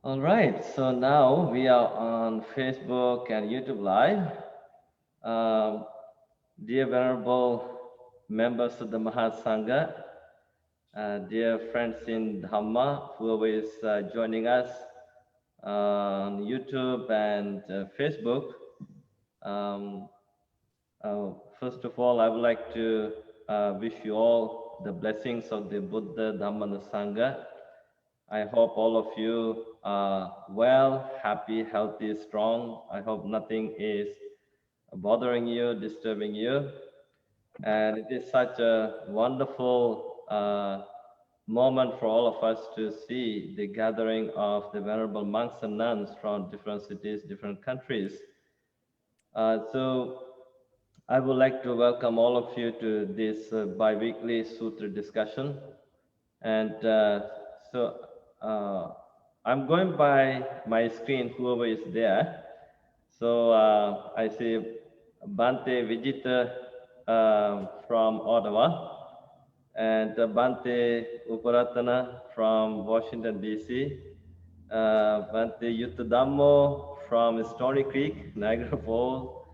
All right, so now we are on Facebook and YouTube Live. Um, Dear Venerable members of the Mahasangha, dear friends in Dhamma, whoever is joining us on YouTube and Facebook, um, first of all, I would like to wish you all the blessings of the Buddha, Dhamma, and the Sangha. I hope all of you are well, happy, healthy, strong. I hope nothing is bothering you, disturbing you. And it is such a wonderful moment for all of us to see the gathering of the venerable monks and nuns from different cities, different countries. So I would like to welcome all of you to this bi-weekly sutra discussion. And so uh, I'm going by my screen, whoever is there. So I see Bante Vijita from Ottawa and Bante Uparatana from Washington, D.C., Bante Yuttadammo from Stony Creek, Niagara Falls,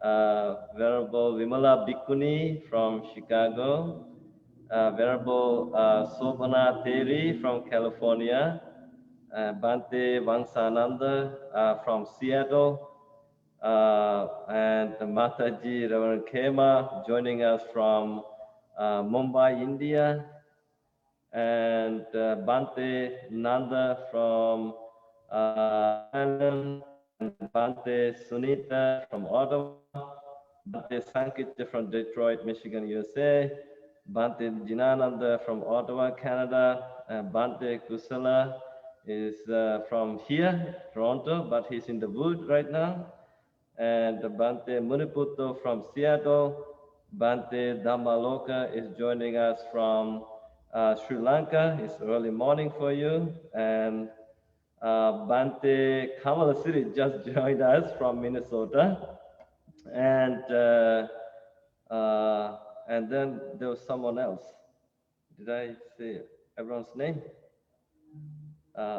Venerable Vimala Bhikkhuni from Chicago, Venerable Sobhana Teri from California, Bante Vangsananda from Seattle, and Mataji Reverend Khema joining us from Mumbai, India, and Bante Nanda from London, and Bante Sunita from Ottawa, Bante Sankit from Detroit, Michigan, USA, Bante Jinananda from Ottawa, Canada, Bante Kusala is from here, Toronto, but he's in the wood right now, and Bante Muniputo from Seattle, Bante Dhammaloka is joining us from Sri Lanka. It's early morning for you, and Bante Kamalasiri just joined us from Minnesota, and uh, and then there was someone else. Did I say everyone's name?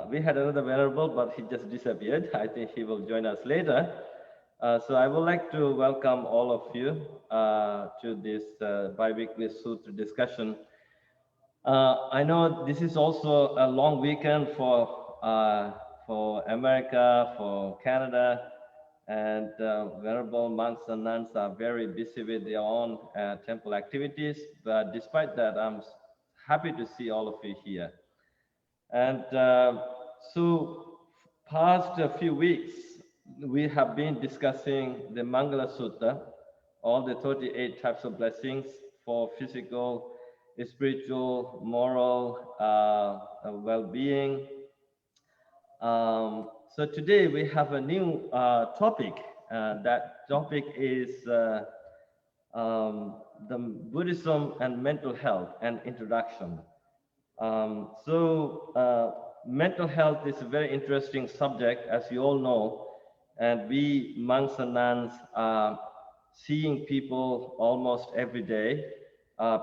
We had another venerable, but he just disappeared. I think he will join us later. So I would like to welcome all of you to this bi-weekly sutra discussion. I know this is also a long weekend for America, for Canada, and venerable monks and nuns are very busy with their own temple activities. But despite that, I'm happy to see all of you here. And so past a few weeks, we have been discussing the Mangala Sutta, all the 38 types of blessings for physical, spiritual, moral well-being. So today we have a new topic. That topic is the Buddhism and mental health and introduction. Mental health is a very interesting subject, as you all know, and we monks and nuns are seeing people almost every day.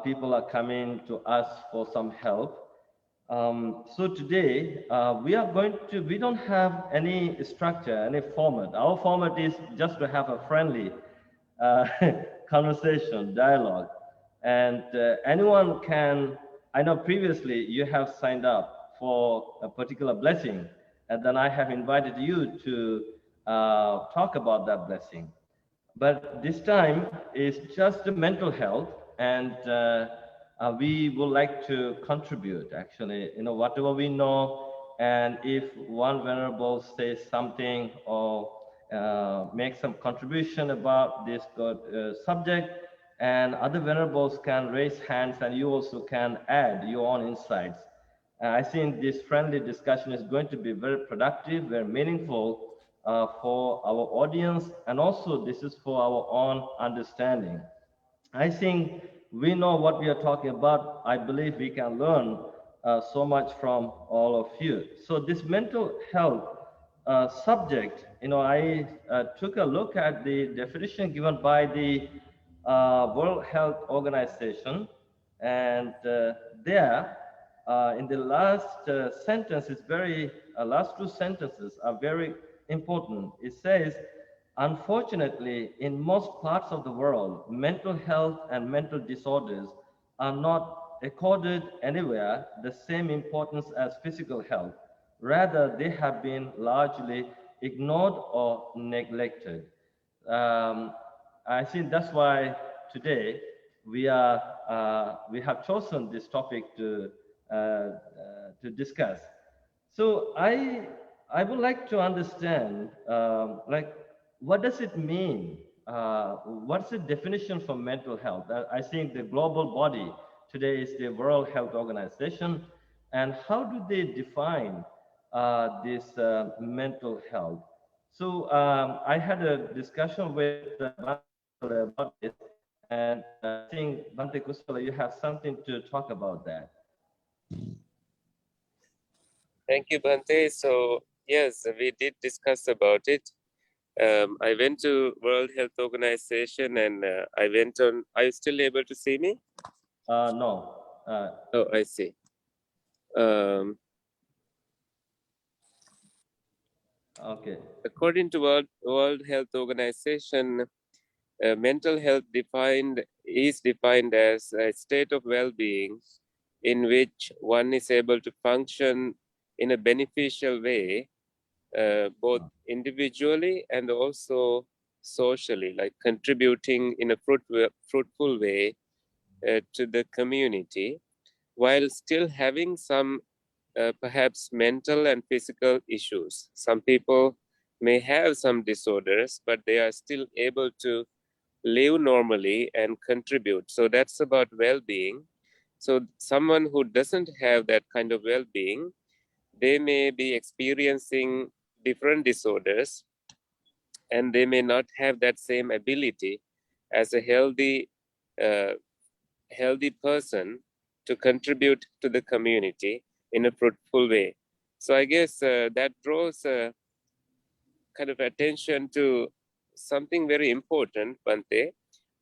People are coming to us for some help. So today, we don't have any structure, any format. Our format is just to have a friendly uh, conversation, dialogue. And anyone can, I know previously you have signed up for a particular blessing, and then I have invited you to talk about that blessing. But this time is just the mental health, and we would like to contribute, actually, whatever we know, and if one venerable says something or make some contribution about this good subject, and other venerables can raise hands, and you also can add your own insights. I think this friendly discussion is going to be very productive, very meaningful for our audience, and also this is for our own understanding. I think we know what we are talking about. I believe we can learn so much from all of you. So this mental health subject, I took a look at the definition given by the World Health Organization, and there in the last sentence is very last two sentences are very important. It says, unfortunately, in most parts of the world, mental health and mental disorders are not accorded anywhere the same importance as physical health. Rather, they have been largely ignored or neglected. Um, I think that's why today we have chosen this topic to discuss. So I would like to understand like what does it mean? What's the definition for mental health? I think the global body today is the World Health Organization, and how do they define this mental health? So I had a discussion with Bhante Kusala about this, and I think Bhante Kusala, you have something to talk about that. Thank you, Bhante. So yes, we did discuss about it. I went to World Health Organization and I went on. Are you still able to see me? No. Oh, I see. Okay. According to World Health Organization, mental health is defined as a state of well-being in which one is able to function in a beneficial way, both individually and also socially, like contributing in a fruitful way to the community, while still having some perhaps mental and physical issues. Some people may have some disorders, but they are still able to live normally and contribute. So that's about well-being. So someone who doesn't have that kind of well-being, they may be experiencing different disorders and they may not have that same ability as a uh, healthy person to contribute to the community in a fruitful way. So I guess that draws kind of attention to something very important, Bante,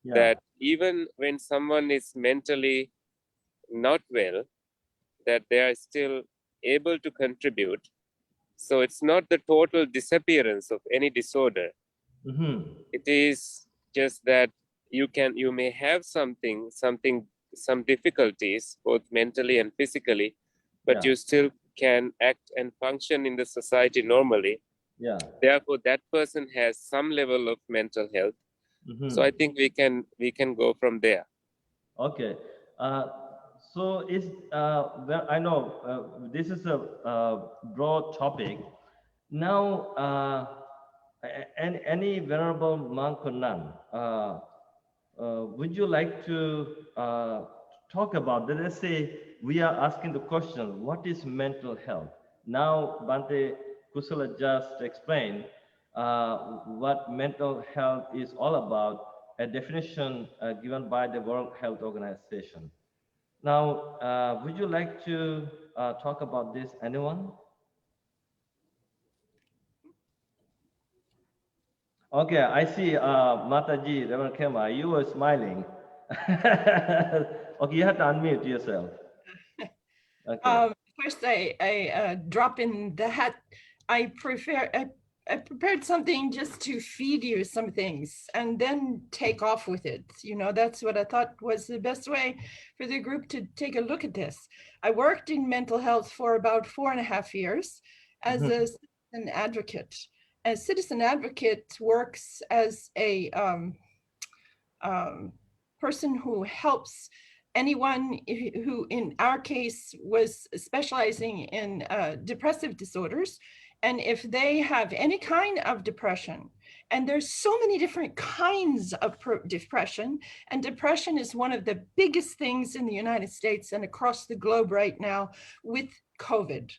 Yeah. that even when someone is mentally not well, that they are still able to contribute. So it's not the total disappearance of any disorder. Mm-hmm. It is just that you may have some difficulties, both mentally and physically, but Yeah. you still can act and function in the society normally. Yeah. Therefore, that person has some level of mental health. So Mm-hmm. I think we can go from there. Okay. Uh, so is well, I know this is a broad topic. Now, any venerable monk or nun, would you like to talk about that? Let's say we are asking the question, what is mental health? Now, Bante Kusala just explained what mental health is all about, a definition given by the World Health Organization. Now, would you like to talk about this, anyone? Okay, I see Mataji, Reverend Kema, you were smiling. Okay, you have to unmute yourself. Okay. First, I drop in the hat. I prepared something just to feed you some things and then take off with it. You know, that's what I thought was the best way for the group to take a look at this. I worked in mental health for about 4.5 years as a citizen advocate. A citizen advocate works as a person who helps anyone who, in our case, was specializing in depressive disorders. And if they have any kind of depression, and there's so many different kinds of depression, and depression is one of the biggest things in the United States and across the globe right now with COVID,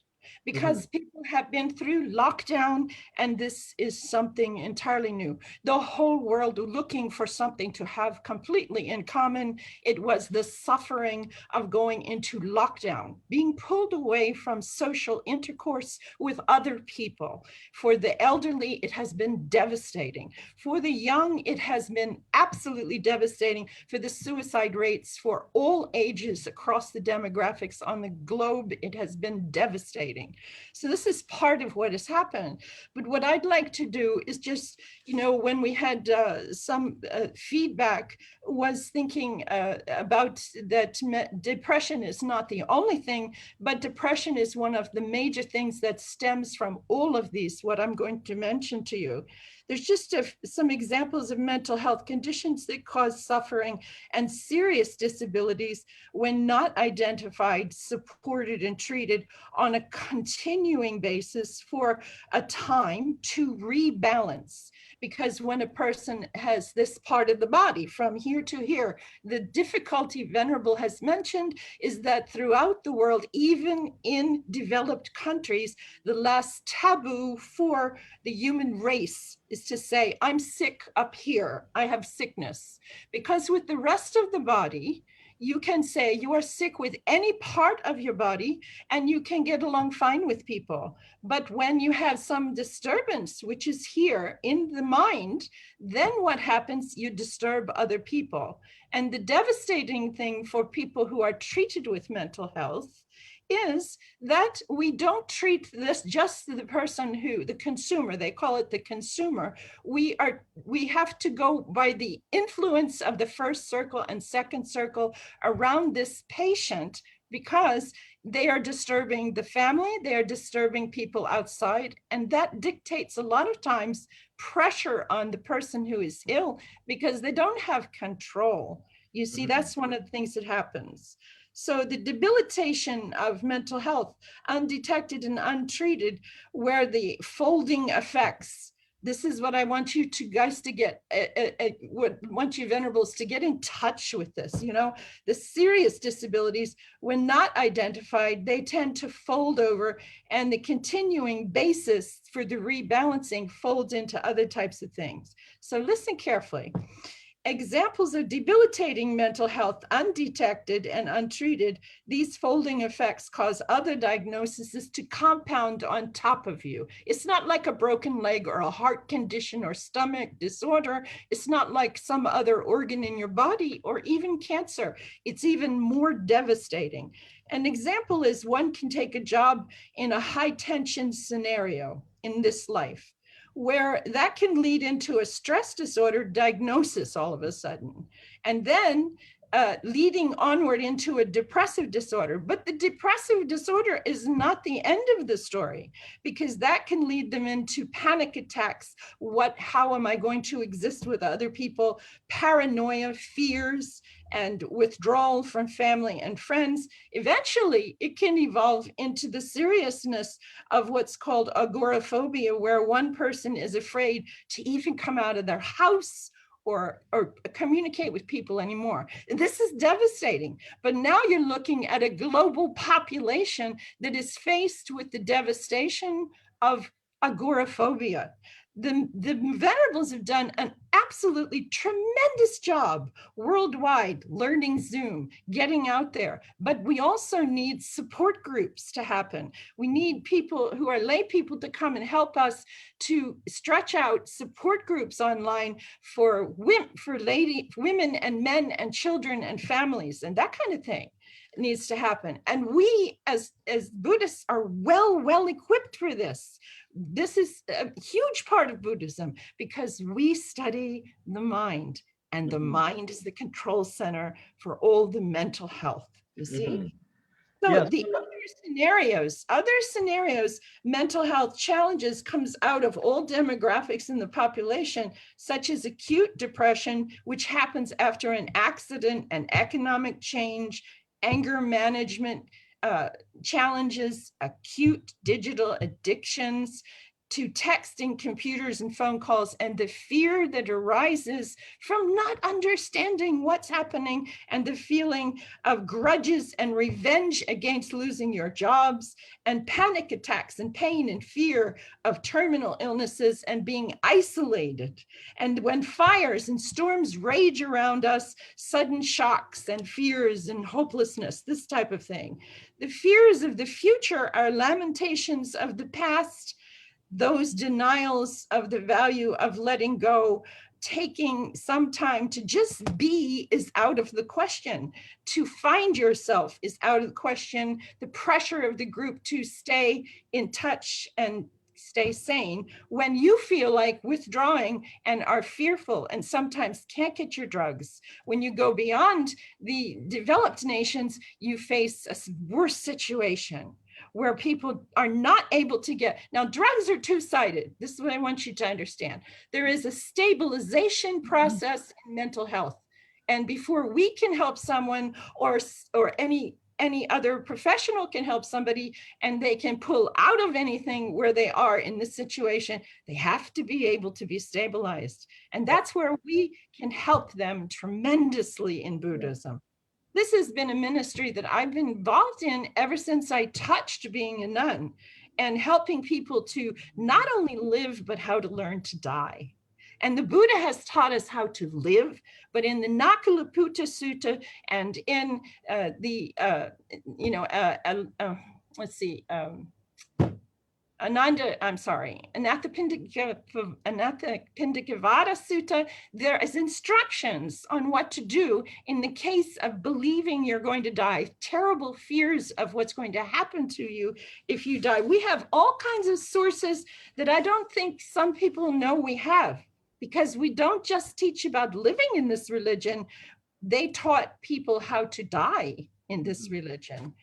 because people have been through lockdown, and this is something entirely new. The whole world looking for something to have completely in common. It was the suffering of going into lockdown, being pulled away from social intercourse with other people. For the elderly, it has been devastating. For the young, it has been absolutely devastating. For the suicide rates for all ages across the demographics on the globe, it has been devastating. debilitating. So this is part of what has happened. But what I'd like to do is just, when we had some feedback, was thinking about that depression is not the only thing, but depression is one of the major things that stems from all of these, what I'm going to mention to you. There's just some examples of mental health conditions that cause suffering and serious disabilities when not identified, supported, and treated on a continuing basis for a time to rebalance. Because when a person has this part of the body from here to here, the difficulty Venerable has mentioned is that throughout the world, even in developed countries, the last taboo for the human race is to say, I'm sick up here, I have sickness. Because with the rest of the body, you can say you are sick with any part of your body and you can get along fine with people. But when you have some disturbance, which is here in the mind, then what happens? You disturb other people. And the devastating thing for people who are treated with mental health is that we don't treat this just the person who, the consumer, they call it the consumer. We have to go by the influence of the first circle and second circle around this patient, because they are disturbing the family, they are disturbing people outside, and that dictates a lot of times pressure on the person who is ill because they don't have control. You see, that's one of the things that happens. So the debilitation of mental health, undetected and untreated, where the folding effects, this is what I want you guys to get, want you venerables to get in touch with this. The serious disabilities, when not identified, they tend to fold over, and the continuing basis for the rebalancing folds into other types of things. So listen carefully. Examples of debilitating mental health, undetected and untreated, these folding effects cause other diagnoses to compound on top of you. It's not like a broken leg or a heart condition or stomach disorder. It's not like some other organ in your body or even cancer. It's even more devastating. An example is one can take a job in a high tension scenario in this life, where that can lead into a stress disorder diagnosis all of a sudden, and then leading onward into a depressive disorder. But the depressive disorder is not the end of the story, because that can lead them into panic attacks. How am I going to exist with other people? Paranoia, fears, and withdrawal from family and friends. Eventually, it can evolve into the seriousness of what's called agoraphobia, where one person is afraid to even come out of their house or communicate with people anymore. This is devastating. But now you're looking at a global population that is faced with the devastation of agoraphobia. The venerables have done an absolutely tremendous job worldwide, learning Zoom, getting out there. But we also need support groups to happen. We need people who are lay people to come and help us to stretch out support groups online for women and men and children and families and that kind of thing. Needs to happen. And we as Buddhists are well equipped for this. This is a huge part of Buddhism because we study the mind, and the mind is the control center for all the mental health, you see? So yes. The other scenarios, mental health challenges comes out of all demographics in the population, such as acute depression, which happens after an accident, an economic change, anger management challenges, acute digital addictions, to texting, computers, and phone calls, and the fear that arises from not understanding what's happening, and the feeling of grudges and revenge against losing your jobs, and panic attacks and pain and fear of terminal illnesses and being isolated. And when fires and storms rage around us, sudden shocks and fears and hopelessness, this type of thing. The fears of the future are lamentations of the past, those denials of the value of letting go taking some time to just be is out of the question. To find yourself is out of the question. The pressure of the group to stay in touch and stay sane when you feel like withdrawing and are fearful and sometimes can't get your drugs. When you go beyond the developed nations, you face a worse situation where people are not able to get. Now, drugs are two-sided. This is what I want you to understand. There is a stabilization process in mental health. And before we can help someone, or any other professional can help somebody, and they can pull out of anything where they are in this situation, they have to be able to be stabilized. And that's where we can help them tremendously in Buddhism. This has been a ministry that I've been involved in ever since I touched being a nun, and helping people to not only live, but how to learn to die. And the Buddha has taught us how to live, but in the Nakalaputta Sutta and in let's see, Anathapindikavada Sutta, there is instructions on what to do in the case of believing you're going to die, terrible fears of what's going to happen to you if you die. We have all kinds of sources that I don't think some people know we have, because we don't just teach about living in this religion. They taught people how to die in this religion.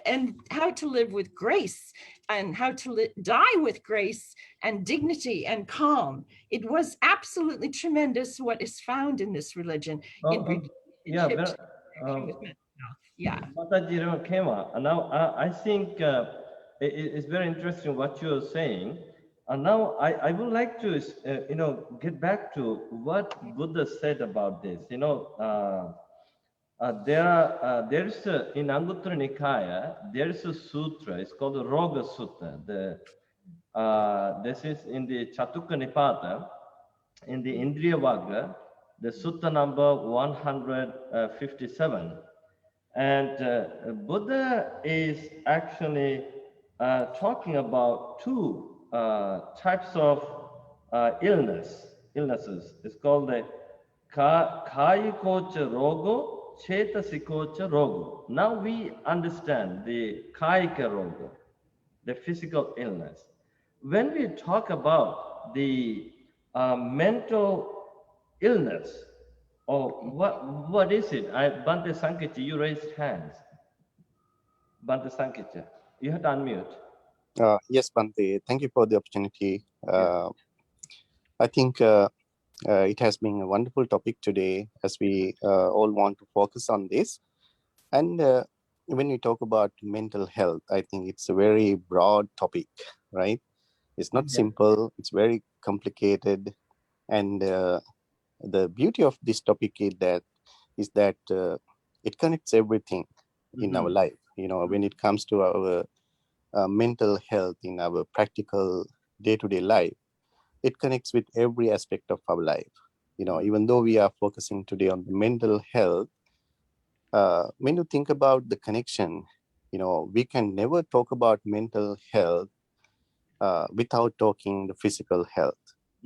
And how to live with grace, and how to die with grace and dignity and calm. It was absolutely tremendous what is found in this religion. Yeah, Yeah. Mataji Kema. Now, I think it's very interesting what you're saying. And now I would like to, get back to what Buddha said about this. There's in Anguttara Nikaya, there's a sutra. It's called the Roga Sutta. This is in the Chatukka Nipata, in the Indriya Vagga, the sutta number 157. And Buddha is actually talking about two types of illnesses. It's called the Kayikocha Rogo, Chetasikocha Rogo. Now we understand the Kayika Rogo, the physical illness. When we talk about the mental illness, or what is it? Bante Sankacha, you raised hands. Bante Sankacha, you have to unmute. Yes, Bante, thank you for the opportunity. I think it has been a wonderful topic today, as we all want to focus on this. And when we talk about mental health, I think it's a very broad topic, right? It's not simple, it's very complicated. And the beauty of this topic is that it connects everything in our life. When it comes to our mental health in our practical day-to-day life, it connects with every aspect of our life. Even though we are focusing today on the mental health, when you think about the connection, we can never talk about mental health without talking the physical health,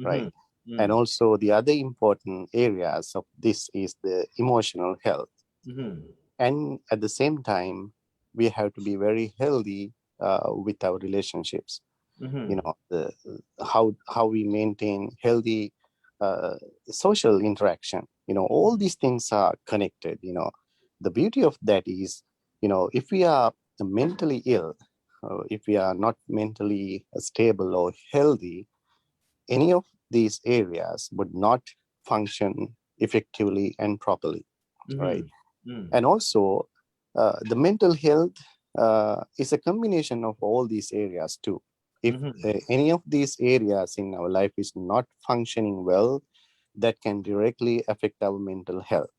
right? And also the other important areas of this is the emotional health. And at the same time, we have to be very healthy with our relationships. How we maintain healthy social interaction. All these things are connected. The beauty of that is, if we are mentally ill, if we are not mentally stable or healthy, any of these areas would not function effectively and properly, right? And also, the mental health is a combination of all these areas too. If any of these areas in our life is not functioning well, that can directly affect our mental health.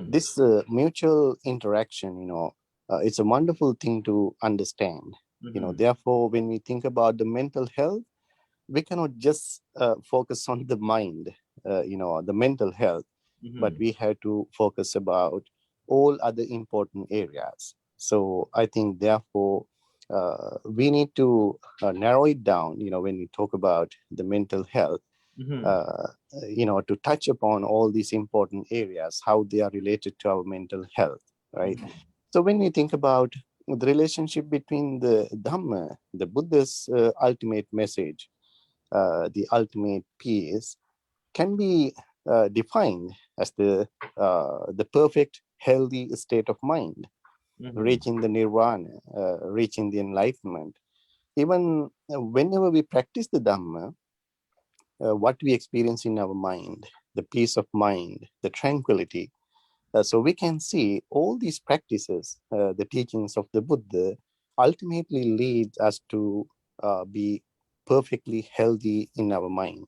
This mutual interaction, it's a wonderful thing to understand. Therefore, when we think about the mental health, we cannot just focus on the mind, the mental health, but we have to focus about all other important areas. So I think, therefore, we need to narrow it down, when we talk about the mental health. Mhm. To touch upon all these important areas, how they are related to our mental health, right? So when we think about the relationship between the Dhamma, the Buddha's ultimate message, the ultimate peace, can be defined as the perfect, healthy state of mind, reaching the nirvana, reaching the enlightenment. Even whenever we practice the Dhamma, what we experience in our mind, the peace of mind, the tranquility. So we can see all these practices, the teachings of the Buddha, ultimately lead us to be perfectly healthy in our mind,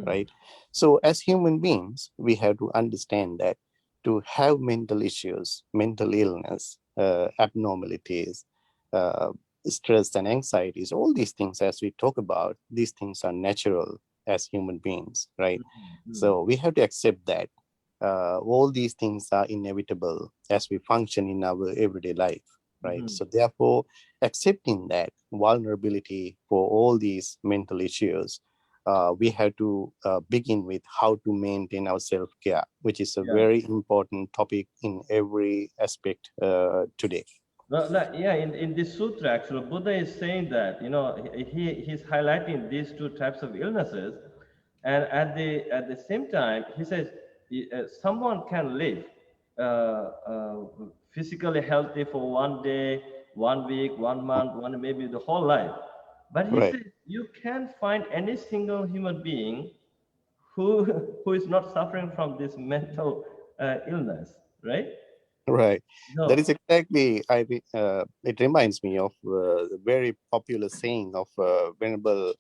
right? So as human beings, we have to understand that to have mental issues, mental illness, abnormalities, uh, stress and anxieties, all these things, as we talk about, these things are natural as human beings, right? So we have to accept that all these things are inevitable as we function in our everyday life, right? So therefore, accepting that vulnerability for all these mental issues, we have to begin with how to maintain our self-care, which is a very important topic in every aspect today. Well, yeah, in this sutra, actually, Buddha is saying that, he's highlighting these two types of illnesses. And at the same time, he says someone can live physically healthy for one day, 1 week, 1 month, maybe the whole life. But he Right, says you can't find any single human being who who is not suffering from this mental illness, right? right. That is No. exactly, it reminds me of the very popular saying of Venerable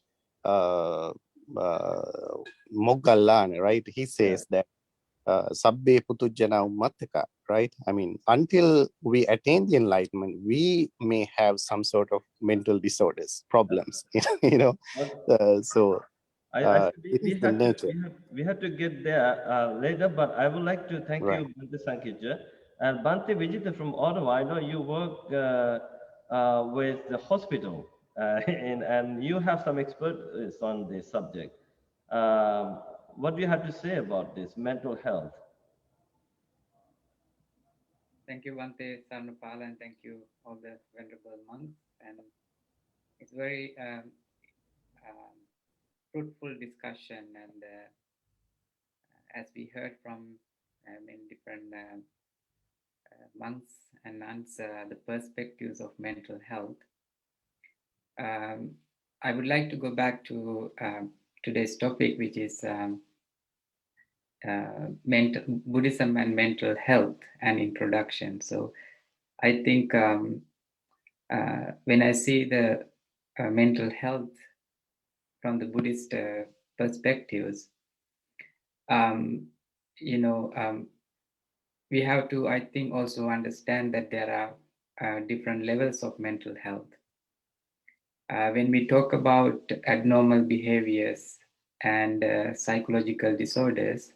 uh, uh, Moggallana, right? He Yeah. says that sabbe putujjana ummattaka, right? I mean, until we attain the enlightenment, we may have some sort of mental disorders, problems, But so I think it is the nature. we have to get there later, but I would like to thank you, Right. Bhante Sankija. And Bhante Vijita from Ottawa, I know you work with the hospital, and you have some expertise on this subject. What do you have to say about this mental health? Thank you, Bhante Sarnapala, and thank you all the venerable monks. And it's very fruitful discussion. And as we heard from many different monks and nuns, the perspectives of mental health, I would like to go back to today's topic, which is Buddhism and mental health and introduction. So I think when I see the mental health from the Buddhist perspectives, we have to, I think, also understand that there are different levels of mental health. When we talk about abnormal behaviors and psychological disorders,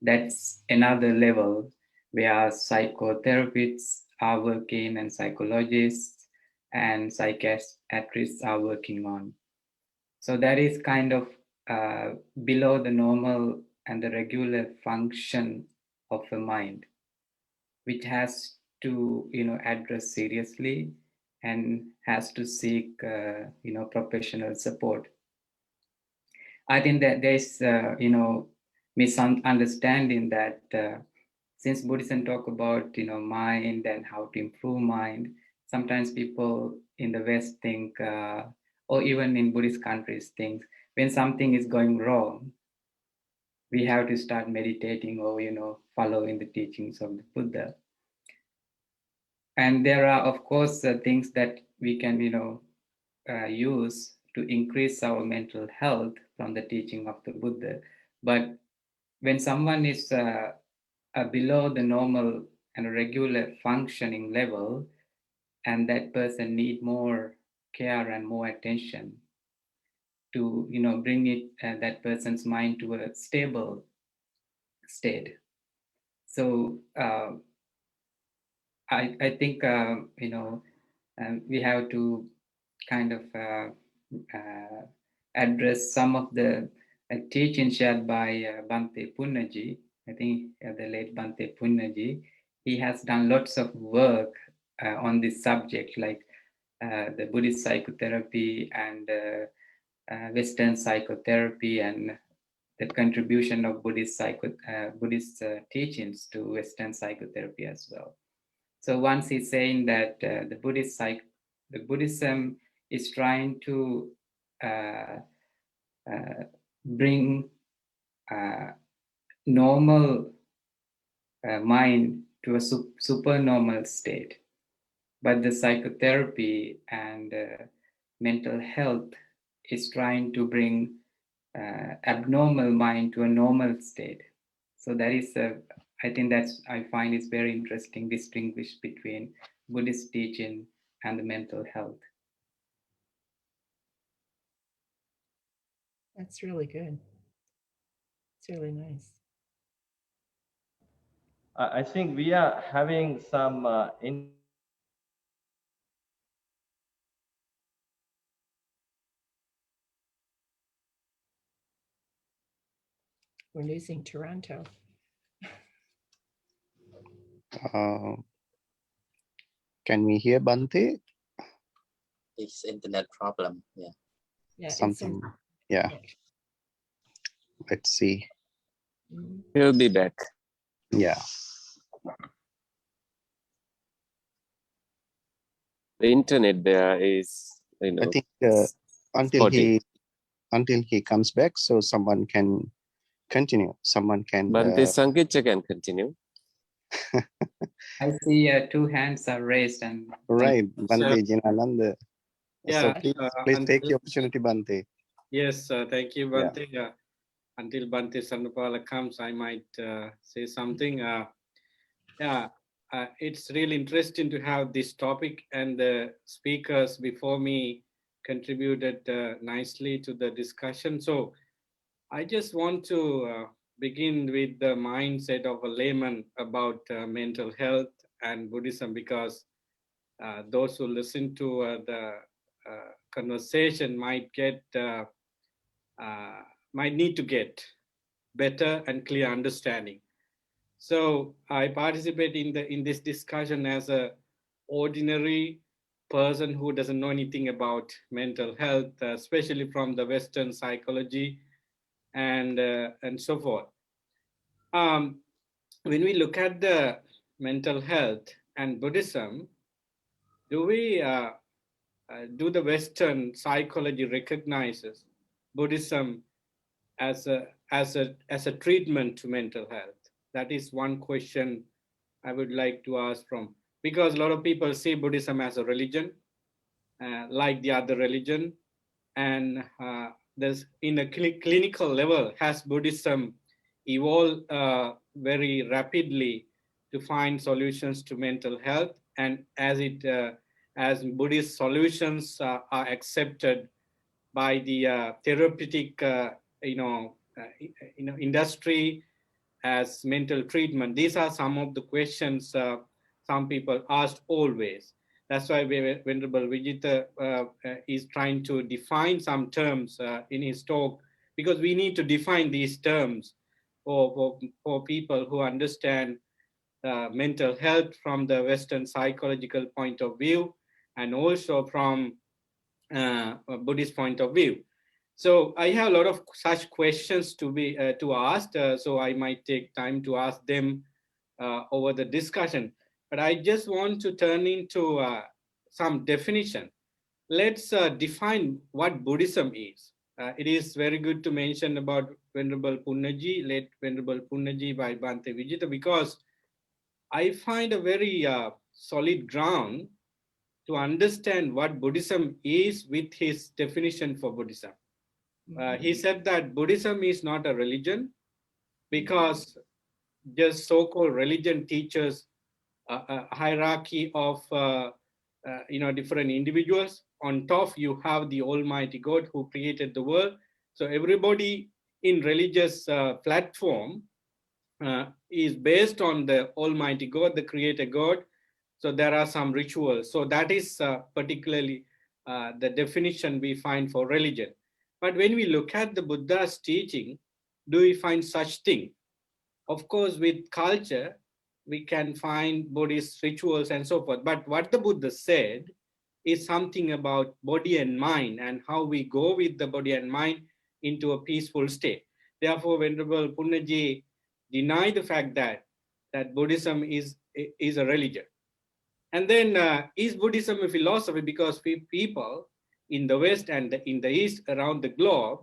that's another level where psychotherapists are working and psychologists and psychiatrists are working on. So that is kind of below the normal and the regular function of the mind, which has to address seriously and has to seek professional support. I think that there's misunderstanding that since Buddhism talk about mind and how to improve mind, sometimes people in the West think, or even in Buddhist countries think, when something is going wrong, we have to start meditating or following the teachings of the Buddha. And there are, of course, things that we can use to increase our mental health from the teaching of the Buddha. But when someone is below the normal and regular functioning level, and that person need more care and more attention to bring it that person's mind to a stable state. So I think we have to kind of address some of the a teaching shared by Bhante Punnaji. I think the late Bhante Punnaji. He has done lots of work on this subject, like the Buddhist psychotherapy and Western psychotherapy, and the contribution of Buddhist teachings to Western psychotherapy as well. So once he's saying that the Buddhism is trying to bring normal mind to a supernormal state, but the psychotherapy and mental health is trying to bring abnormal mind to a normal state. So that is I think I find it's very interesting distinguish between Buddhist teaching and the mental health. That's really good. It's really nice. I think we are having some We're losing Toronto. Can we hear Bhante? It's internet problem. Yeah. Yeah, Something. Yeah. Let's see. He'll be back. Yeah. The internet there is, I think until he comes back, so someone can continue. Someone can. Bhante Sankecha can continue. I see 2 hands are raised and Right, Bhante Jinananda. Yeah, So please take the opportunity, Bhante. Yes, thank you, Bhante. Yeah. Until Bhante Sannapala comes, I might say something. It's really interesting to have this topic, and the speakers before me contributed nicely to the discussion. So I just want to begin with the mindset of a layman about mental health and Buddhism, because those who listen to the conversation might need to get better and clear understanding. So I participate in this discussion as a ordinary person who doesn't know anything about mental health, especially from the Western psychology and so forth. When we look at the mental health and Buddhism, do the Western psychology recognizes Buddhism as a treatment to mental health? That is one question I would like to ask from, because a lot of people see Buddhism as a religion, like the other religion, and there's in a clinical level, has Buddhism evolved very rapidly to find solutions to mental health, and as Buddhist solutions are accepted by the therapeutic industry as mental treatment? These are some of the questions some people asked always. That's why Venerable Vijita is trying to define some terms in his talk, because we need to define these terms for people who understand mental health from the Western psychological point of view, and also from a Buddhist point of view. So I have a lot of such questions to be to ask. So I might take time to ask them over the discussion. But I just want to turn into some definition. Let's define what Buddhism is. It is very good to mention about Venerable Punnaji, late Venerable Punnaji by Bhante Vijita, because I find a very solid ground to understand what Buddhism is with his definition for Buddhism. He said that Buddhism is not a religion, because just so-called religion teaches a hierarchy of different individuals. On top, you have the Almighty God who created the world. So everybody in religious platform is based on the Almighty God, the Creator God. So there are some rituals. So that is particularly the definition we find for religion. But when we look at the Buddha's teaching, do we find such thing? Of course, with culture, we can find Buddhist rituals and so forth. But what the Buddha said is something about body and mind and how we go with the body and mind into a peaceful state. Therefore, Venerable Punnaji denied the fact that Buddhism is a religion. And then is Buddhism a philosophy? Because people in the West and in the East around the globe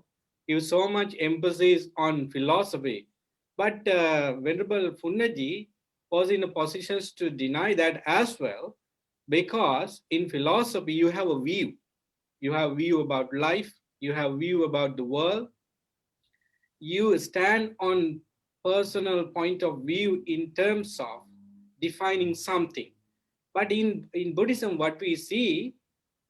give so much emphasis on philosophy. But Venerable Punnaji was in a position to deny that as well, because in philosophy you have a view. You have a view about life, you have a view about the world. You stand on personal point of view in terms of defining something. But in Buddhism, what we see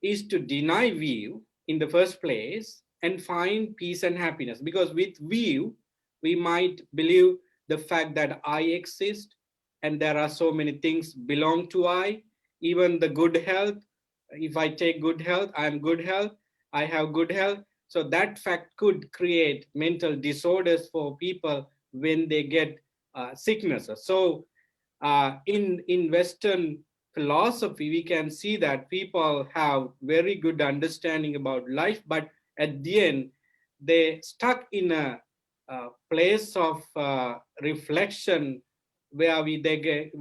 is to deny view in the first place and find peace and happiness. Because with view, we might believe the fact that I exist and there are so many things belong to I, even the good health. If I take good health, I am good health, I have good health. So that fact could create mental disorders for people when they get sicknesses. So in Western philosophy, we can see that people have very good understanding about life, but at the end, they stuck in a place of reflection where they get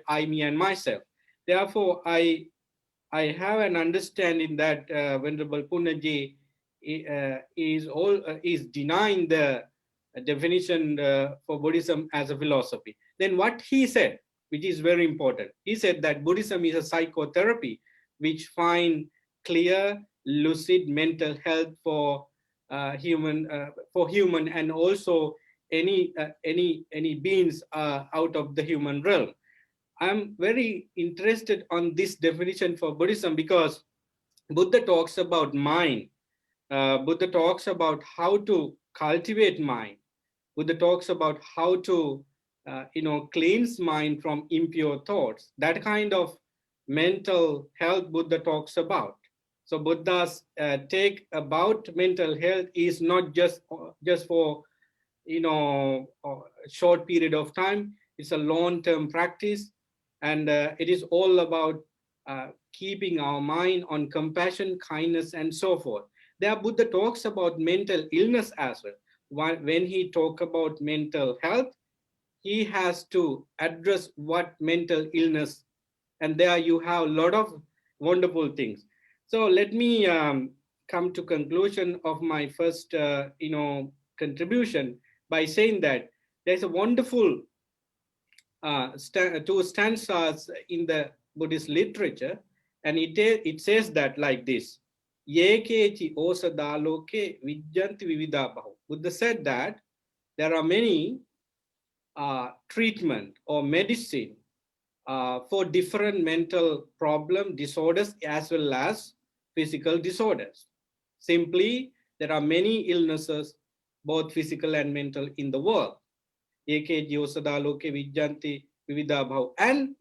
I, me, and myself. Therefore, I have an understanding that Venerable Punnaji is denying the definition for Buddhism as a philosophy. Then what he said, which is very important, he said that Buddhism is a psychotherapy which find clear, lucid mental health for human and also any beings out of the human realm. I'm very interested on this definition for Buddhism because Buddha talks about mind. Buddha talks about how to cultivate mind. Buddha talks about how to, cleanse mind from impure thoughts. That kind of mental health Buddha talks about. So Buddha's take about mental health is not just for, a short period of time. It's a long-term practice, and it is all about keeping our mind on compassion, kindness, and so forth. There, Buddha talks about mental illness as well. When he talks about mental health, he has to address what mental illness, and there you have a lot of wonderful things. So let me come to conclusion of my first, contribution by saying that there's a wonderful two stanzas in the Buddhist literature, and it says that like this: Yekechi osadaloke vijjanti vividabahu. Buddha said that there are many treatment or medicine for different mental problem disorders as well as physical disorders. Simply, there are many illnesses, both physical and mental, in the world. And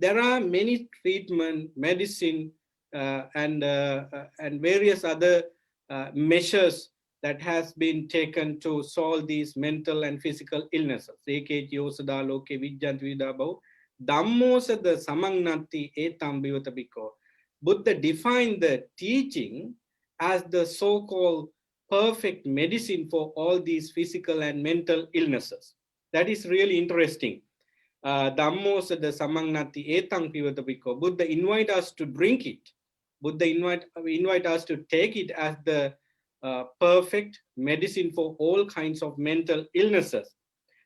there are many treatment, medicine, and various other measures that has been taken to solve these mental and physical illnesses. Buddha defined the teaching as the so-called perfect medicine for all these physical and mental illnesses. That is really interesting. Dhammo sada samangnati etang pivatabiko. Buddha invite us to drink it. Buddha invite us to take it as the perfect medicine for all kinds of mental illnesses.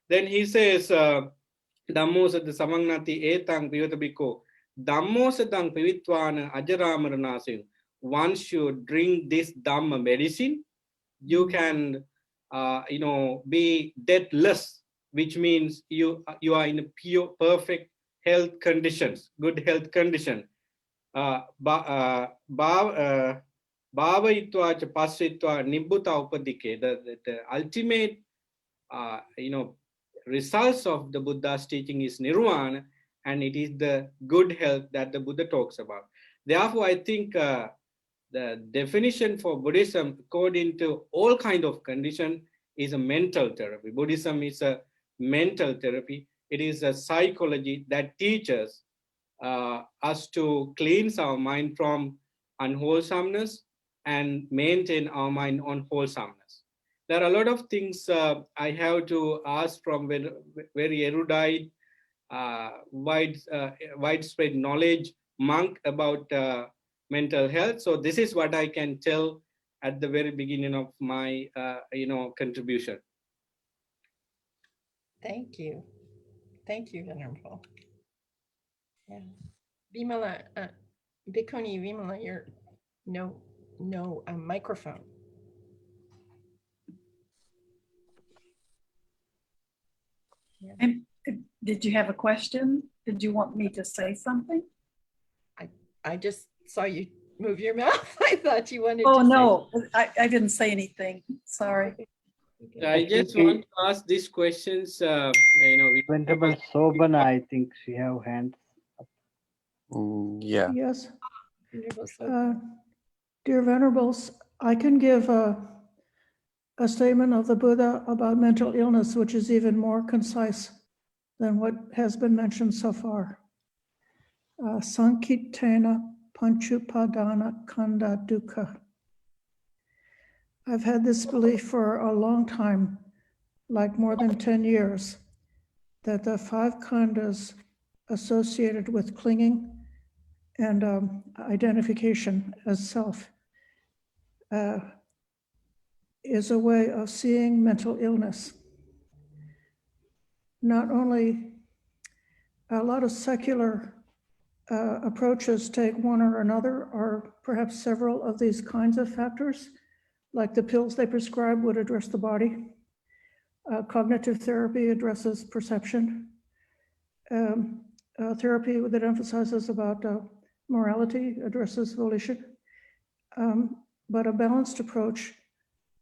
Then he says, Dhammo sada samangnati etang pivatabiko. Dhammo sadang pivitwana ajaramaranasin. Once you drink this Dhamma medicine, you can, be deathless, which means you are in a pure, perfect health conditions, good health condition. Bhava itva cha pasitva nibbuta upadike. The ultimate, results of the Buddha's teaching is nirvana, and it is the good health that the Buddha talks about. Therefore, I think the the definition for Buddhism, according to all kind of condition, is a mental therapy. Buddhism is a mental therapy. It is a psychology that teaches us to cleanse our mind from unwholesomeness and maintain our mind on wholesomeness. There are a lot of things I have to ask from very erudite, widespread knowledge monk about mental health. So this is what I can tell at the very beginning of my contribution. Thank you. Thank you, Venerable. Yeah. Vimala, Bhikkhuni Vimala, you're no microphone. Yeah. And did you have a question? Did you want me to say something? I just saw you move your mouth. I thought you wanted Oh, to no, I didn't say anything. Sorry. I just want to ask these questions. Venerable Sobana, I think she have hands up. Yeah. Yes. Dear Venerables, I can give a statement of the Buddha about mental illness, which is even more concise than what has been mentioned so far. Sankitena panchupadana kanda dukkha. I've had this belief for a long time, like more than 10 years, that the 5 khandas associated with clinging and identification as self is a way of seeing mental illness. Not only a lot of secular approaches take one or another, or perhaps several of these kinds of factors, like the pills they prescribe would address the body. Cognitive therapy addresses perception. Therapy that emphasizes about morality addresses volition. But a balanced approach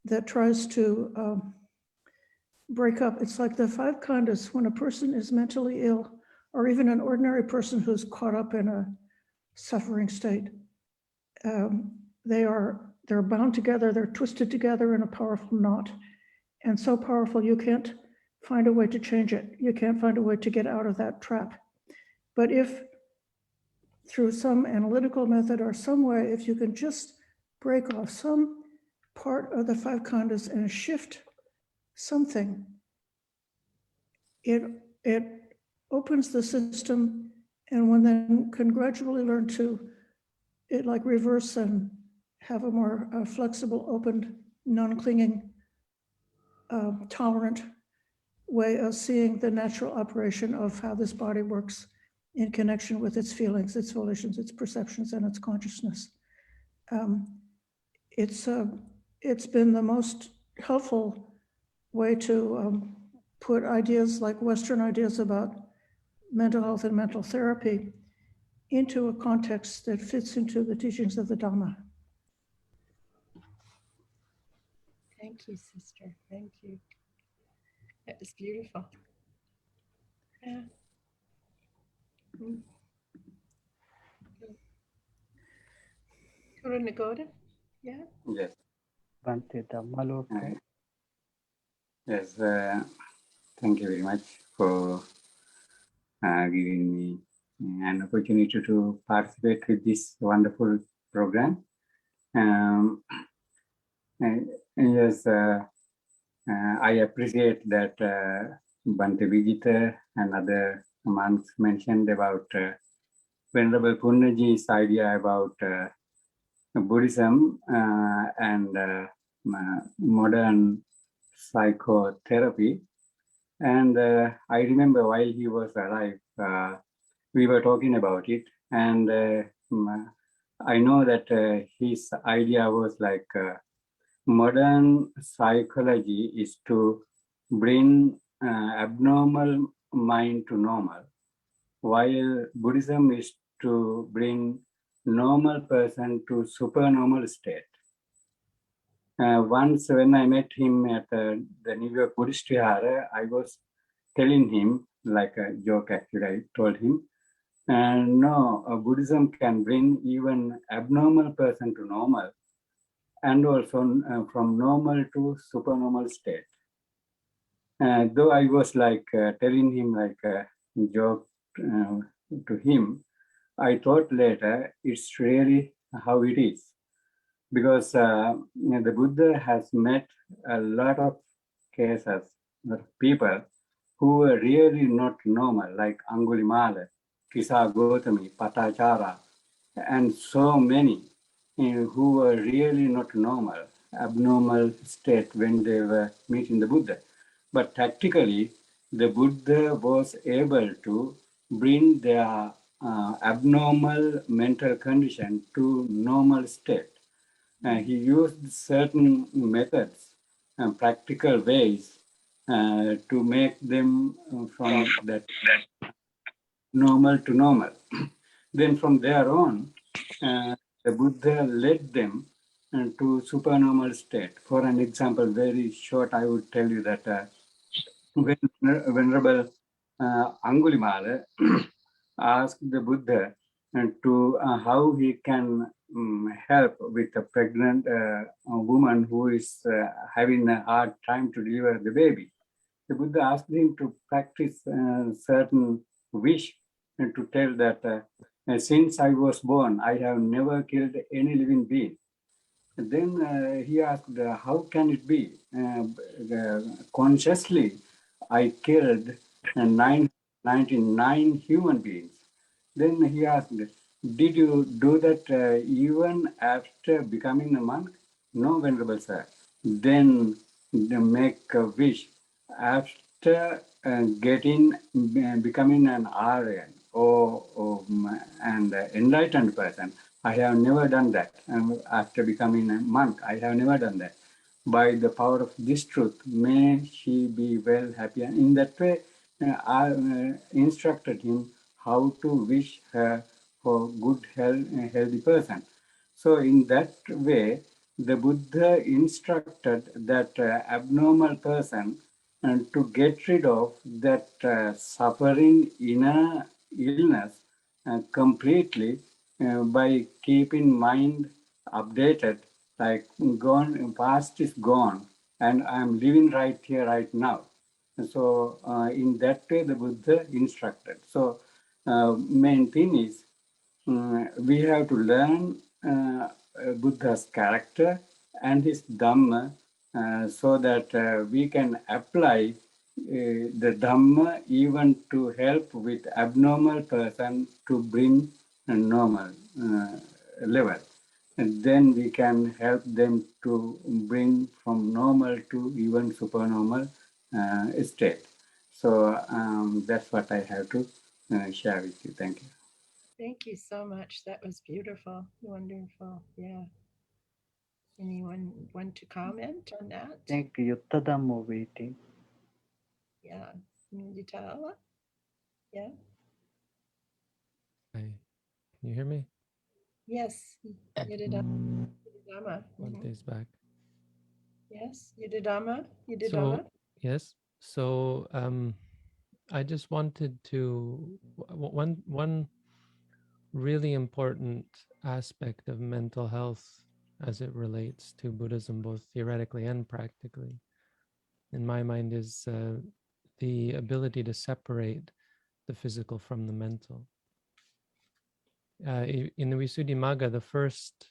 that tries to break up. It's like the 5 khandas. When a person is mentally ill, or even an ordinary person who's caught up in a suffering state, they're bound together, they're twisted together in a powerful knot, and so powerful you can't find a way to change it. You can't find a way to get out of that trap. But if through some analytical method or some way, if you can just break off some part of the 5 khandas and shift something, it opens the system, and one then can gradually learn to like reverse and have a more flexible, open, non-clinging, tolerant way of seeing the natural operation of how this body works in connection with its feelings, its volitions, its perceptions, and its consciousness. It's been the most helpful way to put ideas like Western ideas about mental health and mental therapy into a context that fits into the teachings of the Dhamma. Thank you, sister. Thank you. That was beautiful. Yeah. Guru Nagoda? Yeah? Yes. Bhante Dhammaloka. Yes, thank you very much for giving me an opportunity to participate with this wonderful program. Yes, I appreciate that Bhante Vijita and other monks mentioned about Venerable Punnaji's idea about Buddhism and modern psychotherapy. And I remember while he was alive, we were talking about it. And I know that his idea was like modern psychology is to bring abnormal mind to normal, while Buddhism is to bring normal person to supernormal state. Once when I met him at the New York Buddhist Vihara, I was telling him, like a joke actually, I told him, And no, Buddhism can bring even abnormal person to normal, and also from normal to supernormal state. Though I was like telling him like a joke to him, I thought later it's really how it is, because the Buddha has met a lot of cases of people who were really not normal, like Angulimala, Kisa Gotami, Patachara, and so many who were really not normal, abnormal state when they were meeting the Buddha. But tactically, the Buddha was able to bring their abnormal mental condition to normal state. He used certain methods and practical ways to make them from that normal to normal. Then from there on, the Buddha led them to supernormal state. For an example, very short, I would tell you that when Venerable Angulimala asked the Buddha to how he can help with a pregnant woman who is having a hard time to deliver the baby. The Buddha asked him to practice certain wish and to tell that since I was born, I have never killed any living being. And then he asked, how can it be? Consciously, I killed 999 human beings. Then he asked, did you do that even after becoming a monk? No, Venerable Sir. Then make a wish after becoming an Aryan or an enlightened person. I have never done that. And after becoming a monk, I have never done that. By the power of this truth, may she be well, happy. And in that way, I instructed him how to wish her for good health, healthy person. So in that way, the Buddha instructed that abnormal person to get rid of that suffering inner illness completely by keeping mind updated, like gone, past is gone, and I'm living right here, right now. So in that way, the Buddha instructed. So main thing is we have to learn Buddha's character and his Dhamma so that we can apply the Dhamma even to help with abnormal person to bring a normal level. And then we can help them to bring from normal to even supernormal state. So that's what I have to share with you. Thank you. Thank you so much. That was beautiful. Wonderful. Yeah. Anyone want to comment on that? I think Yuttadhammo waiting. Yeah. Niditala? Yeah. Hi, can you hear me? Yes. Yudhidhamma. One day's back. Yes. Yudhidhamma. So yes, so I just wanted to one really important aspect of mental health as it relates to Buddhism, both theoretically and practically, in my mind, is the ability to separate the physical from the mental. In the Visuddhimagga, the first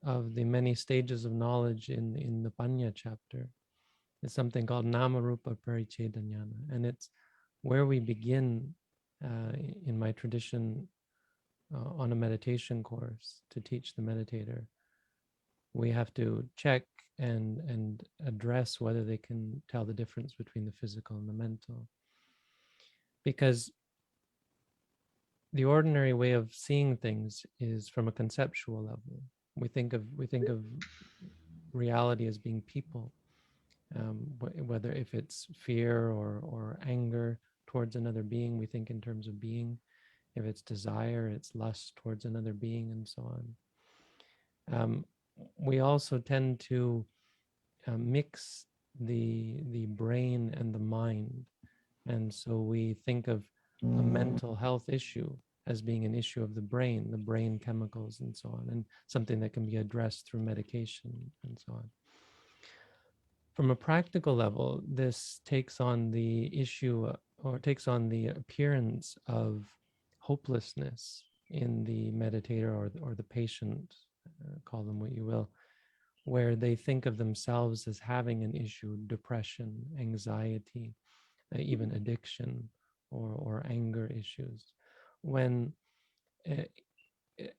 of the many stages of knowledge in the Panya chapter is something called Namarupa Parichedanyana, and it's where we begin in my tradition on a meditation course to teach the meditator. We have to check and address whether they can tell the difference between the physical and the mental, because the ordinary way of seeing things is from a conceptual level. We think of reality as being people, whether if it's fear or anger towards another being, we think in terms of being. If it's desire, it's lust towards another being, and so on. We also tend to mix the brain and the mind, and so we think of a mental health issue as being an issue of the brain chemicals and so on, and something that can be addressed through medication and so on. From a practical level, this takes on the issue or takes on the appearance of hopelessness in the meditator or the patient, call them what you will, where they think of themselves as having an issue, depression, anxiety, even addiction or anger issues, when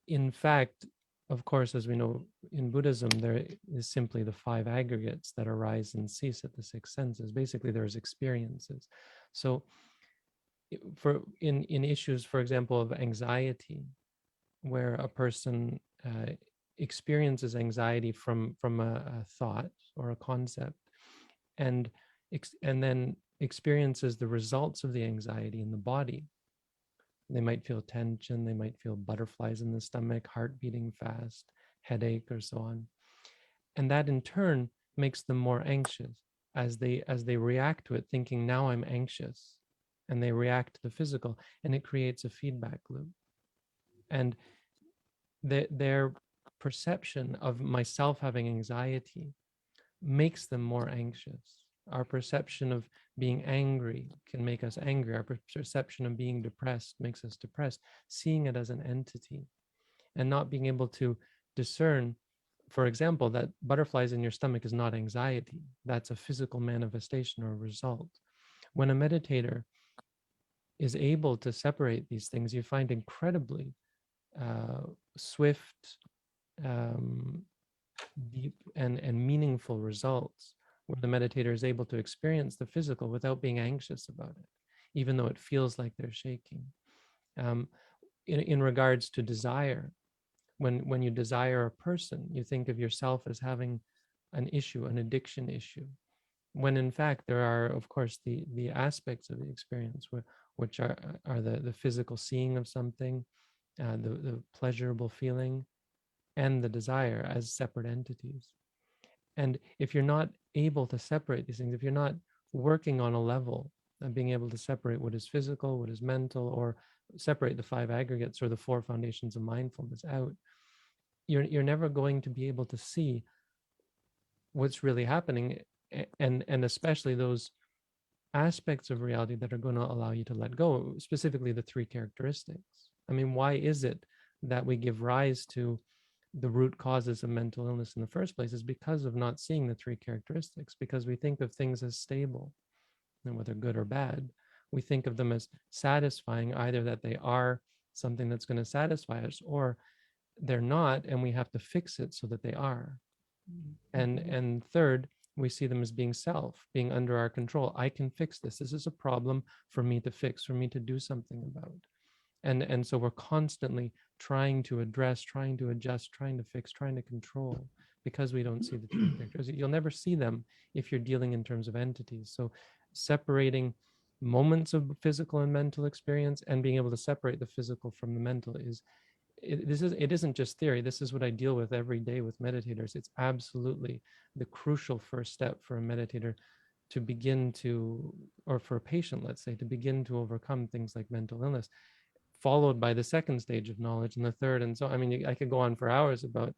in fact, of course, as we know in Buddhism, there is simply the five aggregates that arise and cease at the six senses. Basically, there's experiences. So for in issues, for example, of anxiety, where a person experiences anxiety from a thought or a concept, and then experiences the results of the anxiety in the body. They might feel tension, they might feel butterflies in the stomach, heart beating fast, headache, or so on. And that in turn makes them more anxious as they react to it, thinking, now I'm anxious. And they react to the physical, and it creates a feedback loop. And their perception of myself having anxiety makes them more anxious. Our perception of being angry can make us angry. Our perception of being depressed makes us depressed. Seeing it as an entity and not being able to discern, for example, that butterflies in your stomach is not anxiety. That's a physical manifestation or result. When a meditator is able to separate these things, you find incredibly swift, deep, and meaningful results, where the meditator is able to experience the physical without being anxious about it, even though it feels like they're shaking. In regards to desire, when you desire a person, you think of yourself as having an issue, an addiction issue, when in fact there are, of course, the aspects of the experience which are the physical seeing of something, the pleasurable feeling, and the desire as separate entities. And if you're not able to separate these things, if you're not working on a level of being able to separate what is physical, what is mental, or separate the five aggregates or the four foundations of mindfulness out, you're never going to be able to see what's really happening, and especially those aspects of reality that are going to allow you to let go, specifically the three characteristics. I mean, why is it that we give rise to the root causes of mental illness in the first place? Is because of not seeing the three characteristics, because we think of things as stable, and whether good or bad, we think of them as satisfying, either that they are something that's going to satisfy us, or they're not, and we have to fix it so that they are. And third, we see them as being self, being under our control. I can fix this. This is a problem for me to fix, for me to do something about. And so we're constantly trying to address, trying to adjust, trying to fix, trying to control, because we don't see the true characters. You'll never see them if you're dealing in terms of entities. So separating moments of physical and mental experience and being able to separate the physical from the mental it isn't just theory. This is what I deal with every day with meditators. It's absolutely the crucial first step for a meditator to begin to, or for a patient, let's say, to begin to overcome things like mental illness, followed by the second stage of knowledge and the third. And so, I mean, I could go on for hours about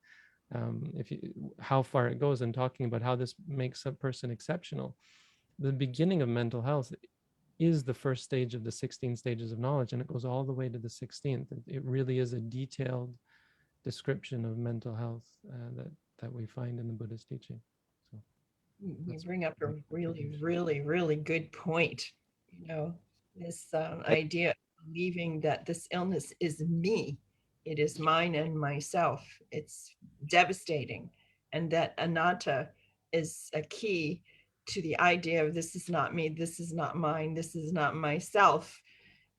how far it goes and talking about how this makes a person exceptional. The beginning of mental health is the first stage of the 16 stages of knowledge, and it goes all the way to the 16th. It really is a detailed description of mental health that we find in the Buddhist teaching. So you bring up a really, really, really good point. You know, this idea of believing that this illness is me, it is mine and myself. It's devastating, and that anatta is a key to the idea of this is not me, this is not mine, this is not myself.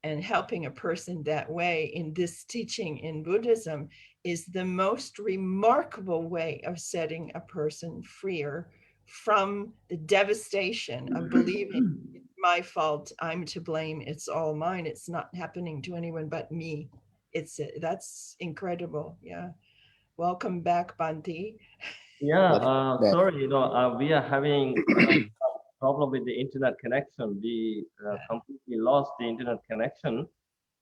And helping a person that way in this teaching in Buddhism is the most remarkable way of setting a person freer from the devastation of believing it's my fault, I'm to blame, it's all mine, it's not happening to anyone but me. That's incredible. Yeah. Welcome back, Bhante. Yeah, sorry, we are having problem with the internet connection. We completely lost the internet connection.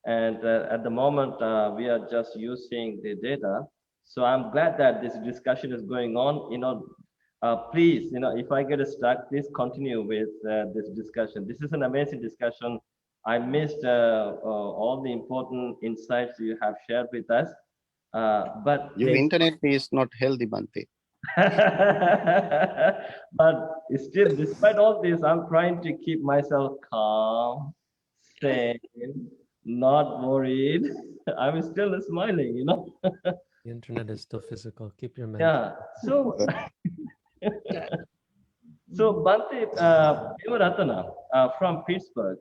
And at the moment, we are just using the data. So I'm glad that this discussion is going on. Please, if I get stuck, please continue with this discussion. This is an amazing discussion. I missed all the important insights you have shared with us. But your internet is not healthy, Bante. But still, despite all this, I'm trying to keep myself calm, sane, not worried. I'm still smiling, The internet is still physical. Keep your mental. Yeah. So, so Bante Devaratana from Pittsburgh.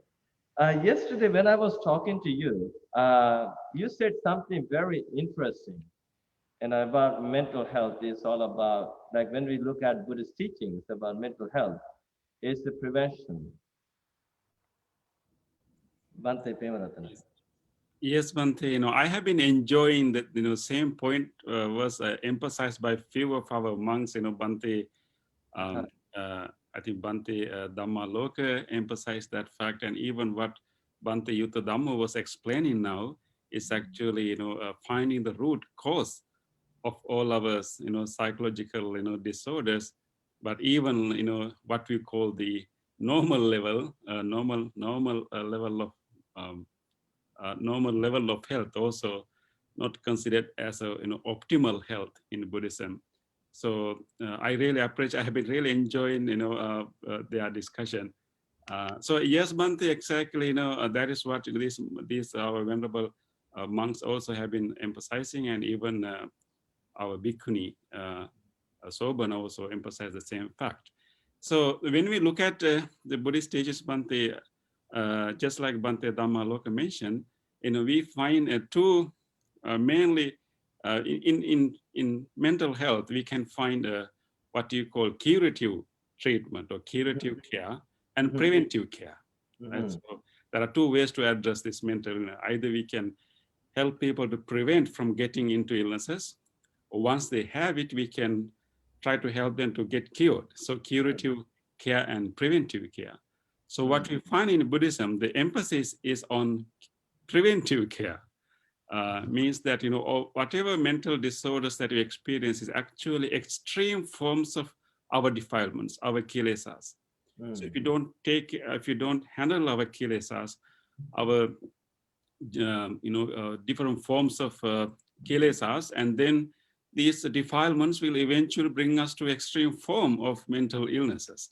Yesterday, when I was talking to you, you said something very interesting. And about mental health is all about, like when we look at Buddhist teachings about mental health, is the prevention. Bante Devaratana. Yes, Bante, I have been enjoying that, same point was emphasized by few of our monks, Bante, I think Bante Dhammaloka emphasized that fact, and even what Bante Yutta Dhamma was explaining now is actually, finding the root cause of all our, psychological, disorders, but even, what we call the normal level, normal level of normal level of health also not considered as a optimal health in Buddhism. So I really appreciate. I have been really enjoying their discussion. So yes, Bante, exactly. That is what these our venerable monks also have been emphasizing, and even our bhikkhuni Soban also emphasized the same fact. So when we look at the Buddhist teachings, Bante, just like Bante Dhammaloka mentioned, we find two mainly in mental health, we can find what you call curative treatment or curative care and preventive care. Right? So there are two ways to address this mental illness. Either we can help people to prevent from getting into illnesses, or once they have it, we can try to help them to get cured. So curative care and preventive care. So what we find in Buddhism, the emphasis is on preventive care. Means that whatever mental disorders that we experience is actually extreme forms of our defilements, our kilesas. So if you don't handle our kilesas, our different forms of kilesas, and then these defilements will eventually bring us to extreme form of mental illnesses.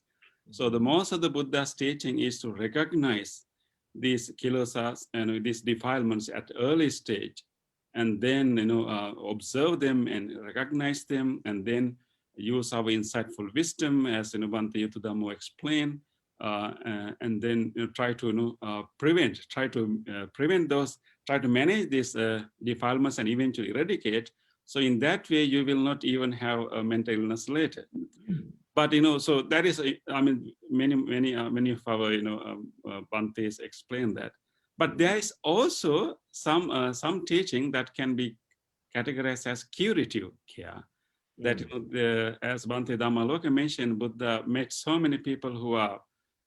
So the most of the Buddha's teaching is to recognize these kilesas and these defilements at early stage, and then observe them and recognize them, and then use our insightful wisdom, as Bhante Yutta Dhammo explained, and then try to prevent those, try to manage these defilements and eventually eradicate. So in that way, you will not even have a mental illness later. But so that is, many of our Bhantes explain that. But there is also some teaching that can be categorized as curative care. That as Bhante Dhammaloka mentioned, Buddha met so many people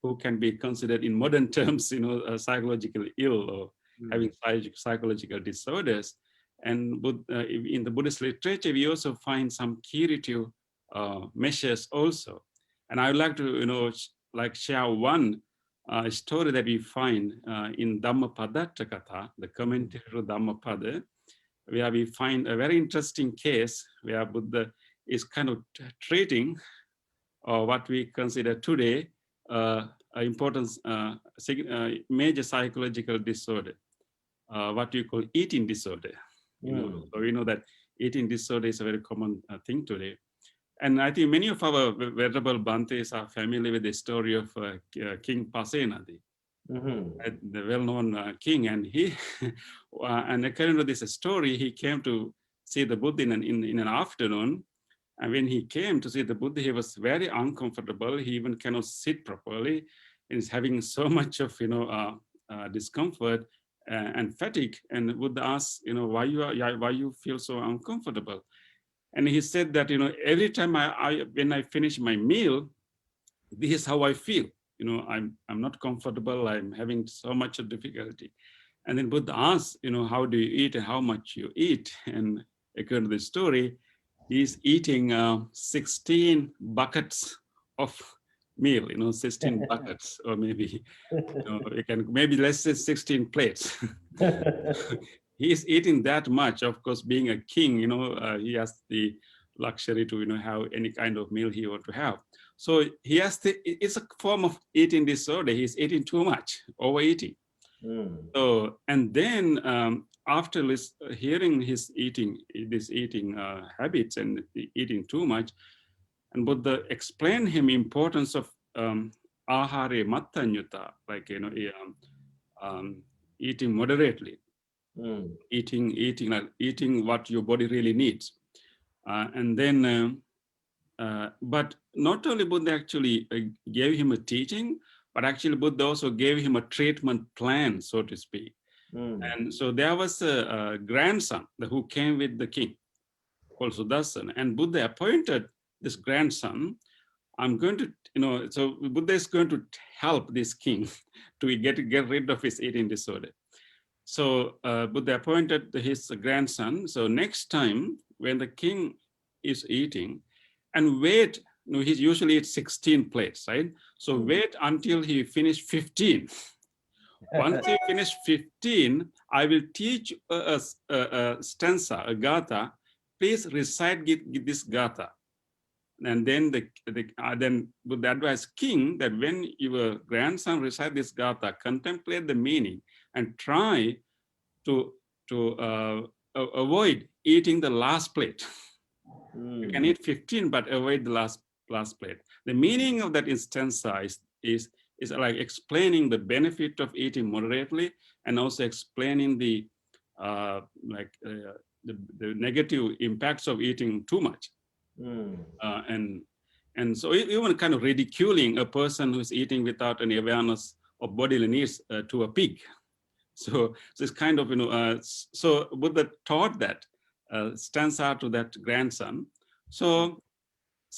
who can be considered in modern terms, psychologically ill or having psychological disorders. And in the Buddhist literature, we also find some curative measures also. And I would like to, share one story that we find in Dhammapadatta Katha, the commentary to Dhammapada, where we find a very interesting case where Buddha is kind of treating what we consider today important major psychological disorder, what we call eating disorder. So we know that eating disorder is a very common thing today. And I think many of our venerable Bhantes are familiar with the story of King Pasenadi, the well-known king. And he, and according to this story, he came to see the Buddha in an afternoon. And when he came to see the Buddha, he was very uncomfortable. He even cannot sit properly. He's having so much of discomfort and fatigue. And Buddha asked, why you feel so uncomfortable? And he said that every time when I finish my meal, this is how I feel. I'm not comfortable. I'm having so much of difficulty. And then Buddha asks, how do you eat and how much you eat? And according to the story, he's eating 16 buckets of meal, 16 buckets, or maybe, you can, maybe let's say 16 plates. He's eating that much. Of course, being a king, he has the luxury to, have any kind of meal he want to have. So he has it's a form of eating disorder. He's eating too much, overeating. So, and then after hearing his eating habits and eating too much, and Buddha explained him importance of ahare mattanyuta, like eating moderately, eating what your body really needs, and then. But not only Buddha actually gave him a teaching, but actually Buddha also gave him a treatment plan, so to speak. And so there was a grandson who came with the king, called Sudarsana, and Buddha appointed this grandson. I'm going to, so Buddha is going to help this king to get rid of his eating disorder. So Buddha appointed his grandson. So next time when the king is eating, and wait, he usually eats 16 plates, right? So wait until he finished 15. Once he finished 15, I will teach a stanza, a gatha. Please recite this gatha. And then then Buddha advised king that when your grandson recite this gatha, contemplate the meaning and try to avoid eating the last plate. You can eat 15, but avoid the last plate. The meaning of that stanza is like explaining the benefit of eating moderately, and also explaining the negative impacts of eating too much. And so even kind of ridiculing a person who's eating without any awareness of bodily needs to a pig. So it's kind of, so Buddha taught that stanza to that grandson. So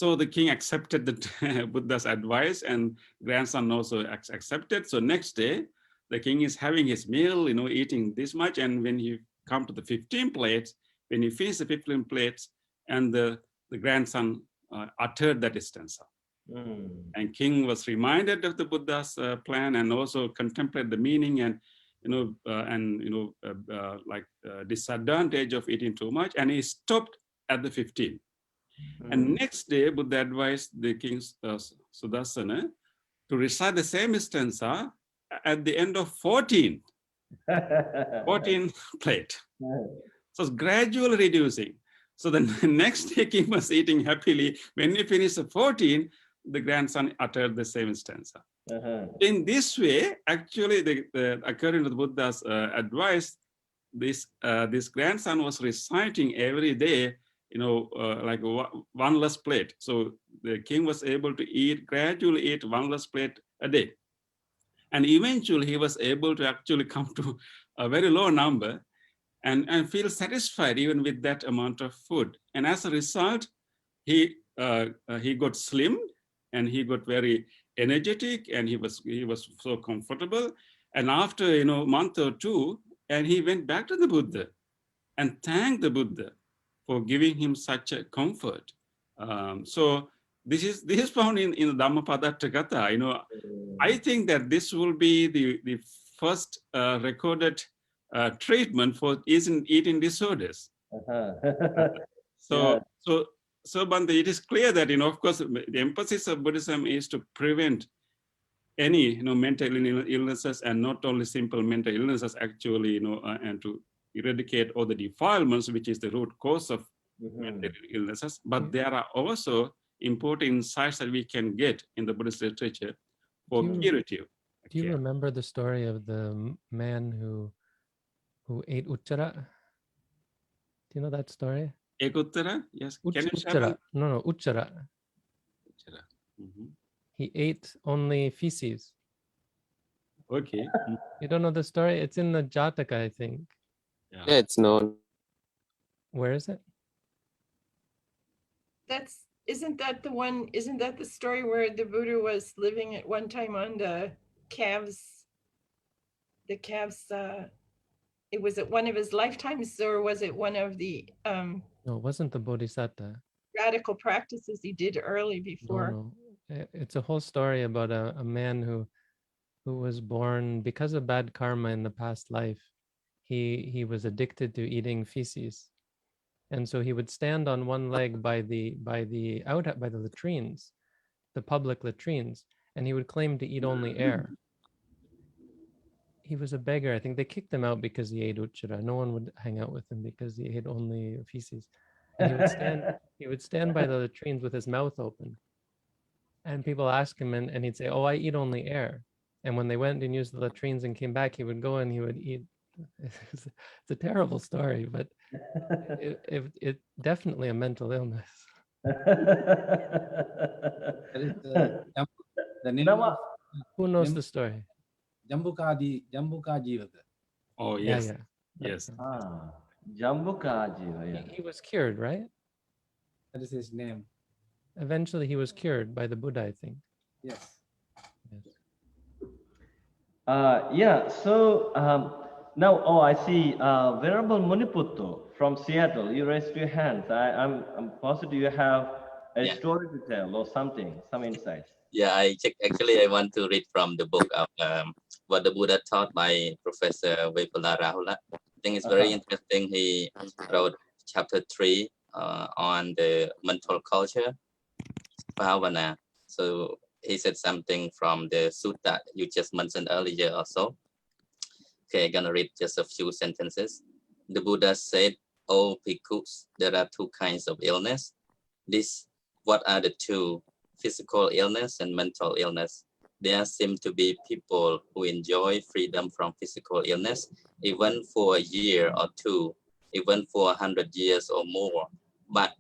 the king accepted the Buddha's advice, and grandson also accepted. So next day, the king is having his meal, eating this much. And when he come to the 15 plates, when he finished the 15 plates, and the grandson uttered that stanza. And king was reminded of the Buddha's plan, and also contemplated the meaning and disadvantage of eating too much, and he stopped at the 15. And next day, Buddha advised the king Sudarsana to recite the same stanza at the end of 14 plate. So it's gradually reducing. So the next day, king was eating happily. When he finished the 14, the grandson uttered the same stanza. In this way, actually, according to the Buddha's advice, this grandson was reciting every day, like one less plate. So the king was able to gradually eat one less plate a day. And eventually he was able to actually come to a very low number and feel satisfied even with that amount of food. And as a result, he got slim, and he got very energetic, and he was so comfortable. And after a month or two, and he went back to the Buddha and thanked the Buddha for giving him such a comfort. So this is found in the Dhammapadatta Katha. I think that this will be the first recorded treatment for eating disorders. So Bhante, it is clear that of course the emphasis of Buddhism is to prevent any mental illnesses, and not only simple mental illnesses actually, and to eradicate all the defilements, which is the root cause of mental illnesses. But there are also important insights that we can get in the Buddhist literature for curative. Do you remember the story of the man who ate uchara? Do you know that story? Ekuttara? Yes. Uchara. No, uchara. He ate only feces. Okay. You don't know the story? It's in the Jataka, I think. Yeah, it's known. Where is it? That's Isn't that the one, isn't that the story where the Buddha was living at one time on the calves? It was at one of his lifetimes, or was it one of the No, it wasn't the Bodhisattva. radical practices he did early before? No. It's a whole story about a man who was born because of bad karma in the past life. He was addicted to eating feces, and so he would stand on one leg by the latrines, the public latrines, and he would claim to eat only air. He was a beggar. I think they kicked him out because he ate uchara. No one would hang out with him because he ate only feces. And he would stand by the latrines with his mouth open. And people ask him, and he'd say, "Oh, I eat only air." And when they went and used the latrines and came back, he would go and he would eat. It's a terrible story, but it definitely a mental illness. The name of, Who knows the story? Jambuka Jivaka. Oh, yes. Yes. Jambuka Jiva, He was cured, right? That is his name. Eventually, he was cured by the Buddha, I think. Yes. So now, I see Venerable Muniputtu from Seattle. You raised your hands. I'm positive you have a story to tell or something, some insights. Yeah, actually, I want to read from the book of What the Buddha Taught by Professor Vipula Rahula. I think it's very interesting. He wrote chapter 3 on the mental culture, Bhavana. So he said something from the sutta you just mentioned earlier also. Okay, I'm gonna read just a few sentences. The Buddha said, "Oh, bhikkhus, there are two kinds of illness. What are the two? Physical illness and mental illness. There seem to be people who enjoy freedom from physical illness, even for a year or two, even for 100 years or more. But,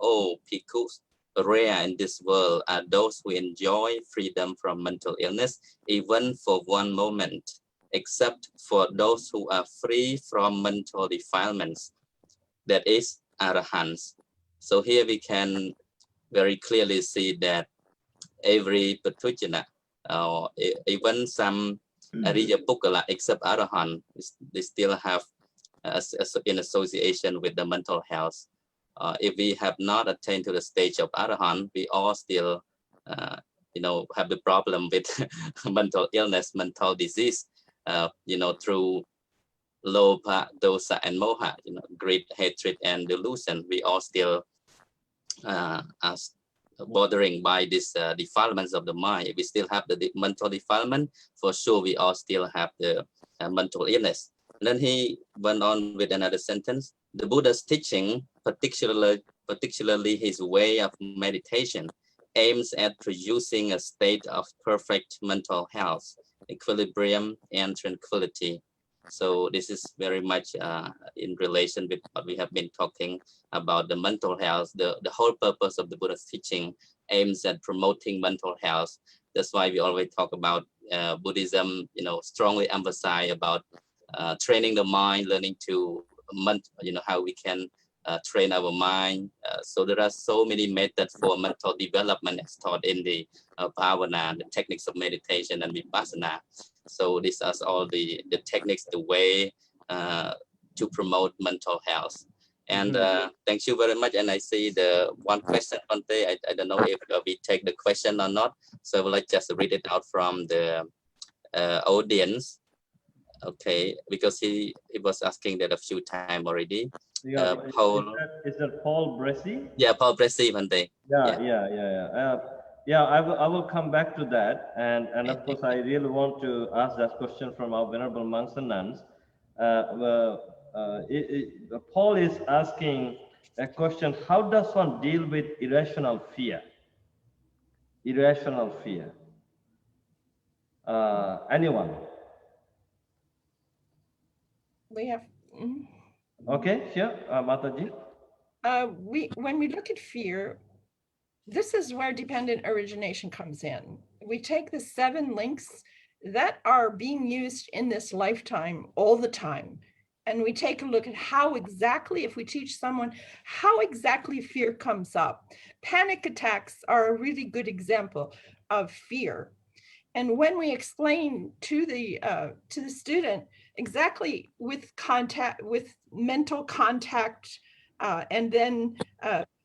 oh, bhikkhus, rare in this world are those who enjoy freedom from mental illness, even for one moment, except for those who are free from mental defilements, that is, arahants." So here we can very clearly see that every Patujana, even some Ariya Pukala, except Arahant, they still have in association with the mental health. If we have not attained to the stage of Arahant, we all still, have the problem with mental illness, mental disease, through lobha, dosa, and moha, greed, hatred, and delusion. We all still are bothering by these defilements of the mind. If we still have the mental defilement, for sure we all still have the mental illness. And then he went on with another sentence. The Buddha's teaching, particularly his way of meditation, aims at producing a state of perfect mental health, equilibrium, and tranquility. So this is very much in relation with what we have been talking about the mental health. The whole purpose of the Buddha's teaching aims at promoting mental health. That's why we always talk about Buddhism, strongly emphasize about training the mind, learning to, how we can train our mind. So there are so many methods for mental development as taught in the bhavana, the techniques of meditation and vipassana. So these are all the techniques, the way to promote mental health. And thank you very much. And I see the one question, Bhante. I don't know if we take the question or not. So I will just read it out from the audience. Okay, because he was asking that a few times already. Yeah, Paul, is that Paul Bressy? Yeah, Paul Bressy, Bhante. Yeah, I will come back to that. And of course, I really want to ask that question from our venerable monks and nuns. Paul is asking a question: how does one deal with irrational fear? Irrational fear. Anyone? We have. Okay, sure, Mataji. When we look at fear, this is where dependent origination comes in. We take the 7 links that are being used in this lifetime all the time, and we take a look at how exactly, if we teach someone how exactly fear comes up. Panic attacks are a really good example of fear. And when we explain to the student exactly with mental contact, and then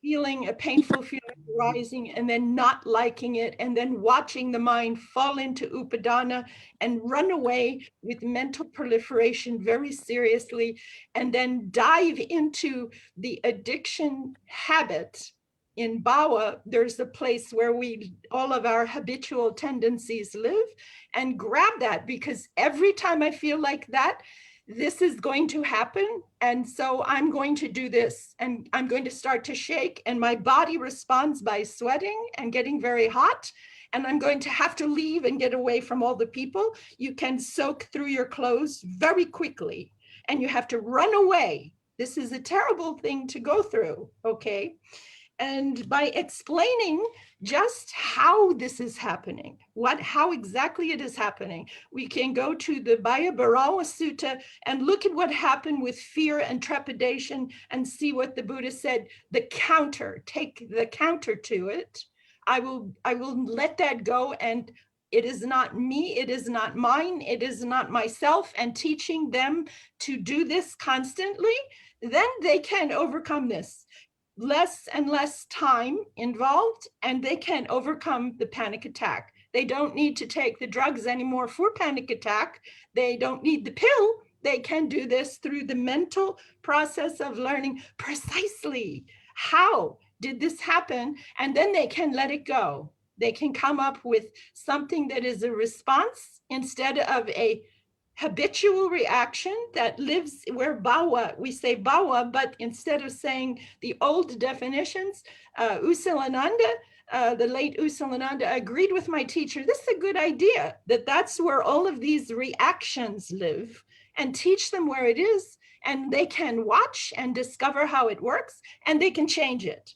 feeling a painful feeling arising, and then not liking it, and then watching the mind fall into upadana and run away with mental proliferation very seriously, and then dive into the addiction habit. In Bhawa, there's a place where all of our habitual tendencies live, and grab that, because every time I feel like that, this is going to happen. And so I'm going to do this, and I'm going to start to shake, and my body responds by sweating and getting very hot. And I'm going to have to leave and get away from all the people. You can soak through your clothes very quickly, and you have to run away. This is a terrible thing to go through, okay? And by explaining just how this is happening, how exactly it is happening, we can go to the Bhaya-Bharawa Sutta and look at what happened with fear and trepidation, and see what the Buddha said, take the counter to it. I will let that go, and it is not me, it is not mine, it is not myself, and teaching them to do this constantly, then they can overcome this. Less and less time involved, and they can overcome the panic attack. They don't need to take the drugs anymore for panic attack. They don't need the pill. They can do this through the mental process of learning precisely how did this happen, and then they can let it go. They can come up with something that is a response instead of a habitual reaction that lives where Bhawa, we say Bhawa, but instead of saying the old definitions, Usilananda, the late Usilananda agreed with my teacher, this is a good idea, that's where all of these reactions live, and teach them where it is, and they can watch and discover how it works, and they can change it.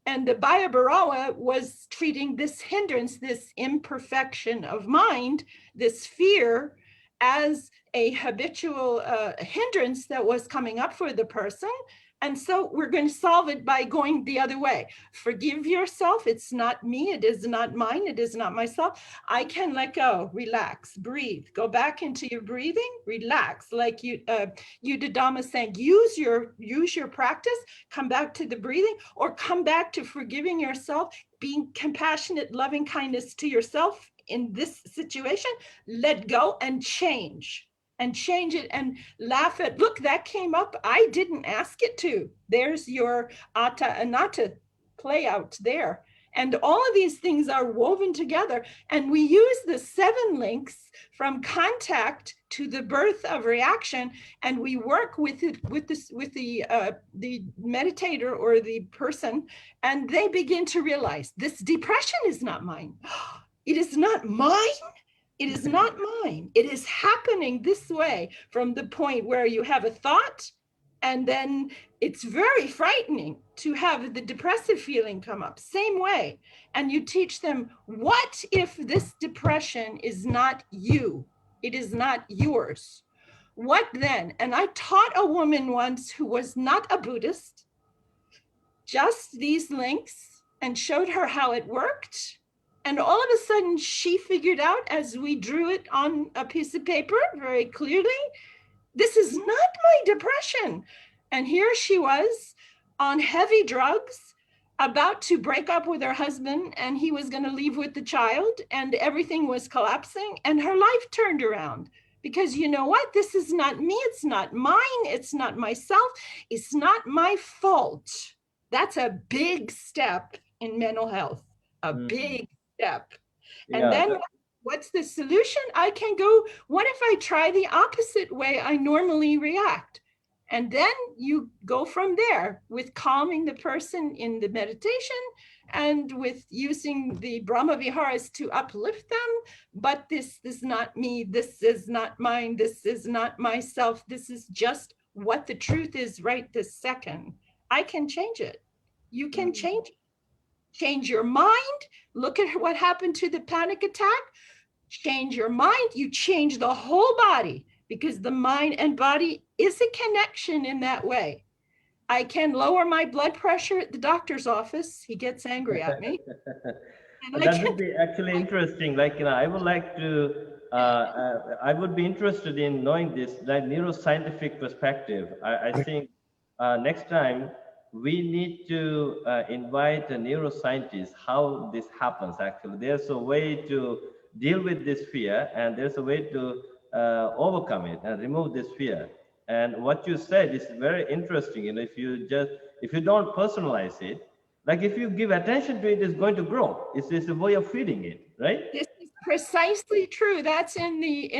And the Bhaya-Bharawa was treating this hindrance, this imperfection of mind, this fear, as a habitual hindrance that was coming up for the person. And so we're going to solve it by going the other way. Forgive yourself. It's not me. It is not mine. It is not myself. I can let go, relax, breathe, go back into your breathing, relax. Like Udadama saying, use your practice, come back to the breathing, or come back to forgiving yourself, being compassionate, loving kindness to yourself in this situation. Let go and change. And change it and laugh at, look, that came up. I didn't ask it to. There's your atta anatta play out there. And all of these things are woven together. And we use the 7 links from contact to the birth of reaction. And we work with it, with the meditator or the person, and they begin to realize this depression is not mine. It is not mine. It is not mine. It is happening this way, from the point where you have a thought, and then it's very frightening to have the depressive feeling come up, same way. And you teach them, what if this depression is not you? It is not yours. What then? And I taught a woman once who was not a Buddhist, just these links, and showed her how it worked. And all of a sudden she figured out, as we drew it on a piece of paper very clearly, this is not my depression. And here she was on heavy drugs, about to break up with her husband, and he was going to leave with the child, and everything was collapsing, and her life turned around. Because you know what? This is not me. It's not mine. It's not myself. It's not my fault. That's a big step in mental health, a big step. And then what's the solution? I can go, what if I try the opposite way I normally react? And then you go from there with calming the person in the meditation and with using the Brahma Viharas to uplift them. But this is not me. This is not mine. This is not myself. This is just what the truth is right this second. I can change it. You can change it. Change your mind. Look at what happened to the panic attack. Change your mind. You change the whole body, because the mind and body is a connection in that way. I can lower my blood pressure at the doctor's office. He gets angry at me. And That would be actually interesting. Like, I would like to, I would be interested in knowing this, that neuroscientific perspective. I think next time we need to invite a neuroscientist, how this happens actually. There's a way to deal with this fear, and there's a way to overcome it and remove this fear. And what you said is very interesting. If you don't personalize it, like if you give attention to it, it's going to grow. It's a way of feeding it, right? This is precisely true. That's in the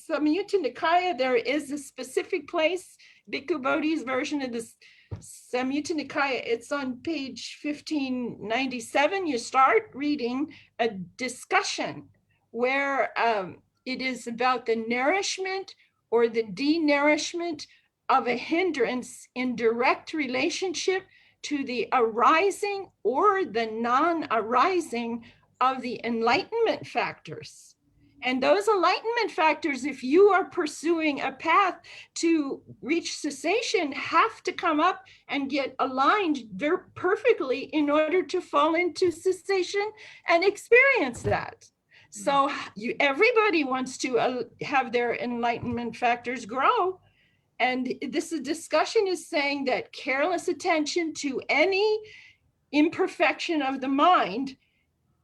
Samyutta Nikaya. There is a specific place, Bhikkhu Bodhi's version of this Samyutta Nikaya. It's on page 1597. You start reading a discussion where it is about the nourishment or the denourishment of a hindrance in direct relationship to the arising or the non-arising of the enlightenment factors. And those enlightenment factors, if you are pursuing a path to reach cessation, have to come up and get aligned very perfectly in order to fall into cessation and experience that. So everybody wants to have their enlightenment factors grow. And this discussion is saying that careless attention to any imperfection of the mind,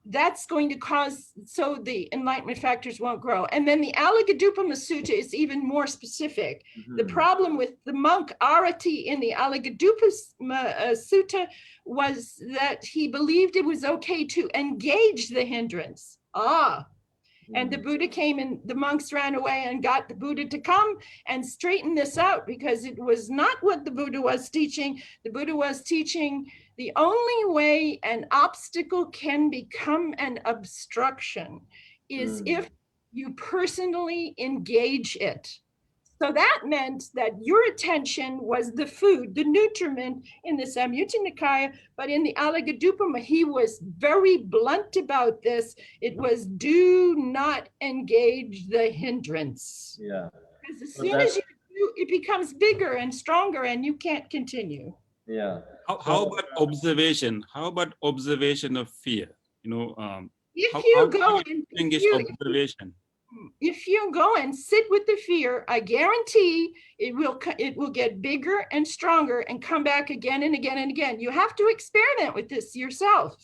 that's going to cause, so the enlightenment factors won't grow. And then the Alagadupama Sutta is even more specific. The problem with the monk Arati in the Alagadupama Sutta was that he believed it was okay to engage the hindrance. And the Buddha came and the monks ran away and got the Buddha to come and straighten this out, because it was not what the Buddha was teaching. The Buddha was teaching the only way an obstacle can become an obstruction is if you personally engage it. So that meant that your attention was the food, the nutriment in the Samyutta Nikaya, but in the Alagadupama, he was very blunt about this. It was do not engage the hindrance. Yeah. Because as soon as you do, it becomes bigger and stronger and you can't continue. Yeah. How about observation? How about observation of fear? If you go and sit with the fear, I guarantee it will get bigger and stronger and come back again and again and again. You have to experiment with this yourself.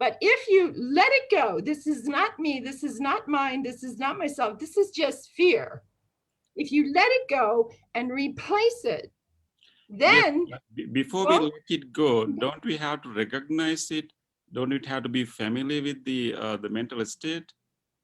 But if you let it go, this is not me, this is not mine, this is not myself, this is just fear. If you let it go and replace it, then before we let it go, don't we have to recognize it? Don't it have to be familiar with the mental state?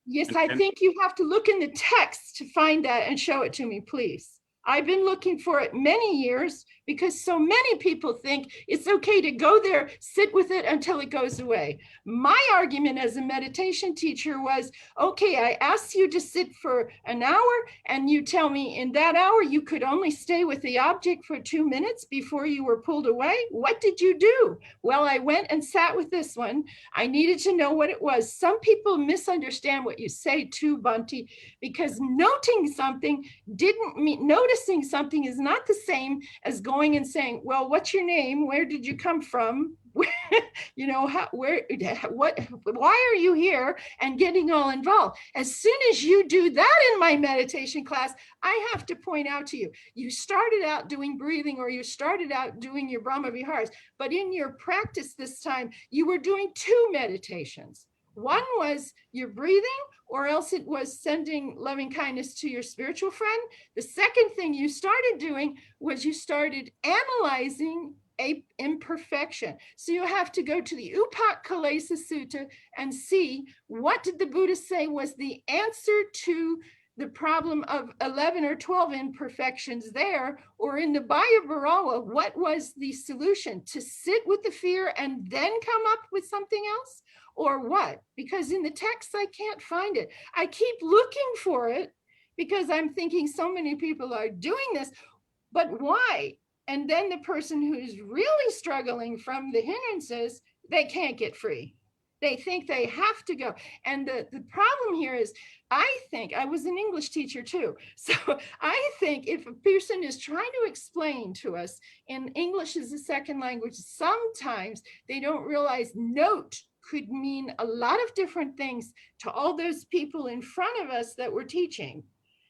Yes, I think you have to look in the text to find that and show it to me, please. I've been looking for it many years because so many people think it's okay to go there, sit with it until it goes away. My argument as a meditation teacher was, okay, I asked you to sit for an hour and you tell me in that hour you could only stay with the object for 2 minutes before you were pulled away. What did you do? Well, I went and sat with this one. I needed to know what it was. Some people misunderstand what you say too, Bunty, because noting something didn't mean, noticing something is not the same as going and saying, well, what's your name? Where did you come from? Why are you here? And getting all involved. As soon as you do that in my meditation class, I have to point out to you, you started out doing breathing or you started out doing your Brahma Viharas, but in your practice this time, you were doing 2 meditations. One was your breathing, or else it was sending loving kindness to your spiritual friend. The second thing you started doing was you started analyzing a imperfection. So you have to go to the Upakkalesa Sutta and see what did the Buddha say was the answer to the problem of 11 or 12 imperfections there, or in the Bhaya-Bharawa, what was the solution? To sit with the fear and then come up with something else? Or what? Because in the text, I can't find it. I keep looking for it because I'm thinking so many people are doing this, but why? And then the person who's really struggling from the hindrances, they can't get free. They think they have to go. And the problem here is, I think, I was an English teacher too. So I think if a person is trying to explain to us, and English is a second language, sometimes they don't realize note could mean a lot of different things to all those people in front of us that we're teaching.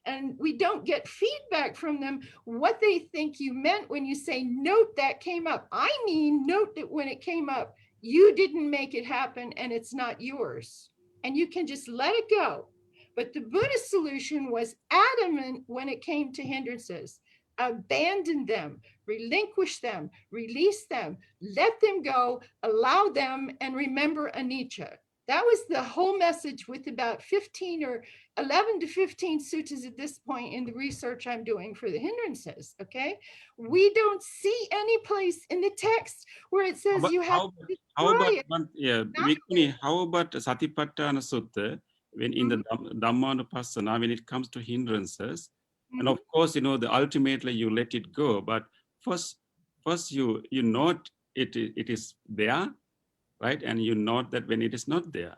And we don't get feedback from them what they think you meant when you say note that came up. I mean, note that when it came up, you didn't make it happen and it's not yours. And you can just let it go. But the Buddhist solution was adamant when it came to hindrances. Abandon them, relinquish them, release them, let them go, allow them, and remember anicca. That was the whole message with about 15 or 11 to 15 suttas at this point in the research I'm doing for the hindrances, okay? We don't see any place in the text where it says you have to destroy it. Vikuni, how about Satipatthana Sutta, when in the Dhammanupassana, when it comes to hindrances, and of course, ultimately you let it go, but first you note it is there, right? And you note that when it is not there.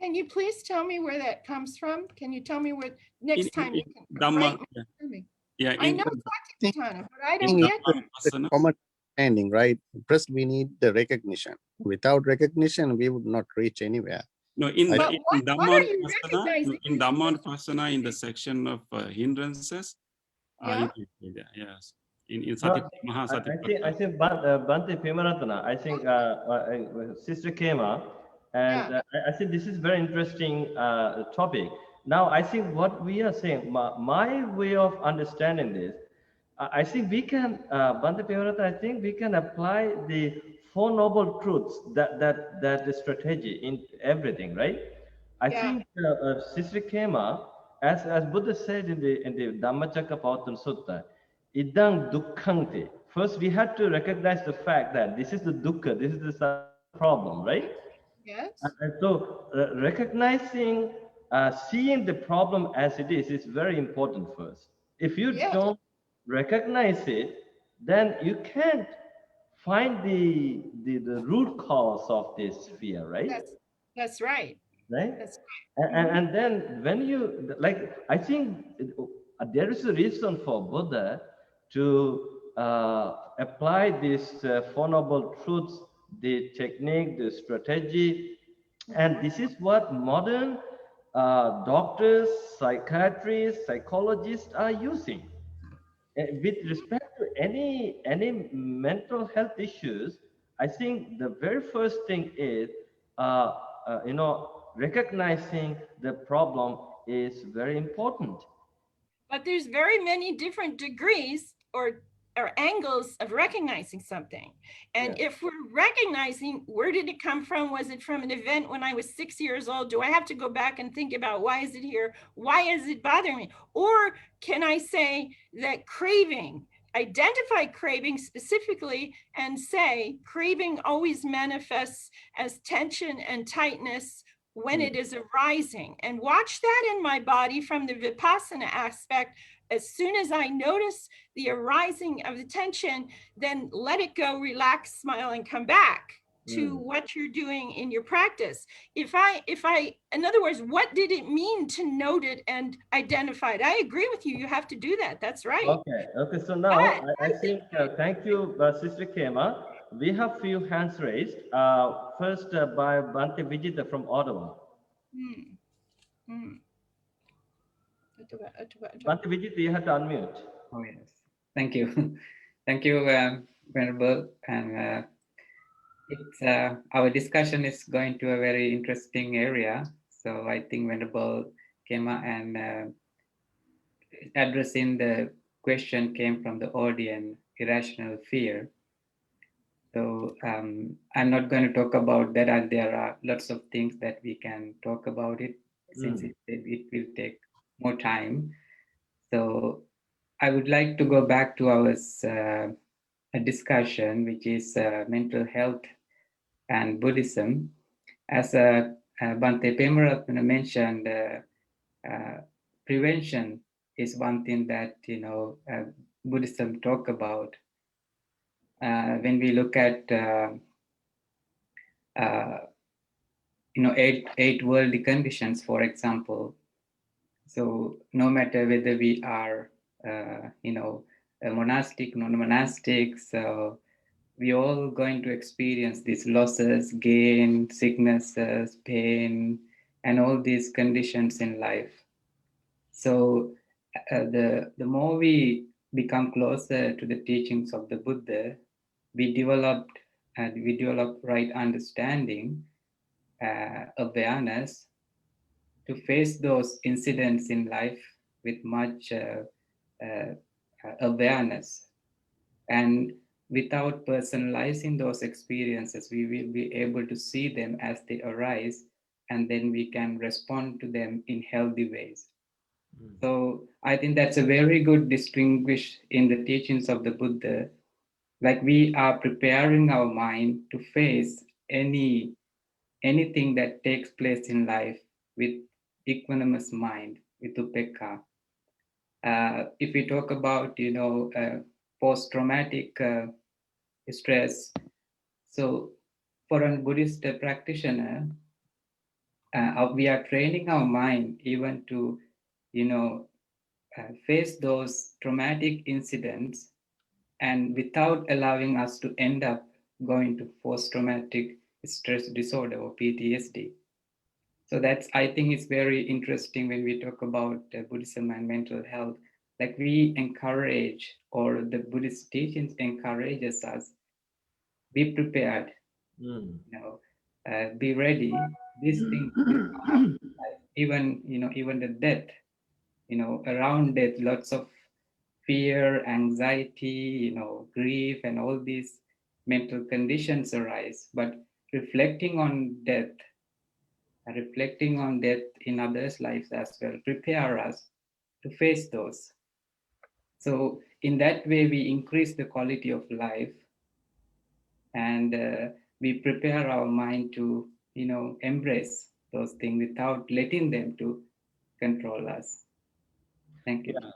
Can you please tell me where that comes from? Can you tell me where next time you can Dhamma, write me? yeah, I know Satipatthana, but I don't get the common understanding, right? First, we need the recognition. Without recognition, we would not reach anywhere. No, in Dhammanupassana, in Dhammanupassana, in the section of hindrances, yeah. Yes. In No, Satipatthana. I think Bhante Pimaratana, I think Sister Kema, and I think this is very interesting topic. Now, I think what we are saying, my way of understanding this, I think we can, Bhante Pimaratana, I think we can apply the Four Noble Truths, that the strategy in everything, right? I think Sister Kema, as Buddha said in the Dhammacakkappavattana Sutta, idang dukkhanti. First, we had to recognize the fact that this is the dukkha, this is the problem, right? Yes. And so, recognizing, seeing the problem as it is very important first. If you don't recognize it, then you can't find the root cause of this fear, right? That's right. Right? That's And then when you, like, I think there is a reason for Buddha to apply these Four Noble Truths, the technique, the strategy, and this is what modern doctors, psychiatrists, psychologists are using. With respect to any mental health issues, I think the very first thing is, recognizing the problem is very important. But there's very many different degrees or angles of recognizing something. And if we're recognizing, where did it come from? Was it from an event when I was 6 years old? Do I have to go back and think about why is it here? Why is it bothering me? Or can I say that craving, identify craving specifically and say craving always manifests as tension and tightness when it is arising, and watch that in my body from the Vipassana aspect. As soon as I notice the arising of the tension, then let it go, relax, smile, and come back to what you're doing in your practice. If I, in other words, what did it mean to note it and identify it? I agree with you. You have to do that. That's right. Okay. So now I think, thank you, Sister Kema. We have few hands raised. First by Bhante Vijita from Ottawa. Bhante Vijita, you have to unmute. Oh, yes. Thank you. Thank you, Venerable. And it's our discussion is going to a very interesting area. So I think Venerable came out and addressing the question came from the audience, irrational fear. So I'm not going to talk about that, and there are lots of things that we can talk about it, since it will take more time. So I would like to go back to our a discussion, which is mental health and Buddhism. As Bhante Pemaratana mentioned, prevention is one thing that Buddhism talk about. When we look at eight worldly conditions, for example. So no matter whether we are, a monastic, non-monastic, so we all going to experience these losses, gain, sicknesses, pain, and all these conditions in life. So the more we become closer to the teachings of the Buddha, we develop right understanding, awareness, to face those incidents in life with much awareness. And without personalizing those experiences, we will be able to see them as they arise, and then we can respond to them in healthy ways. So I think that's a very good distinguish in the teachings of the Buddha. Like we are preparing our mind to face anything that takes place in life with equanimous mind, with upekkha. If we talk about, post-traumatic stress, so for a Buddhist practitioner, we are training our mind even to, face those traumatic incidents, and without allowing us to end up going to post-traumatic stress disorder or PTSD. So that's, I think it's very interesting when we talk about Buddhism and mental health. Like we encourage, or the Buddhist teachings encourages us, be prepared, be ready. These things will come up, even the death, around death, lots of fear, anxiety, grief, and all these mental conditions arise. But reflecting on death in others' lives as well, prepare us to face those. So in that way, we increase the quality of life, and we prepare our mind to, embrace those things without letting them to control us. Thank you. Yeah.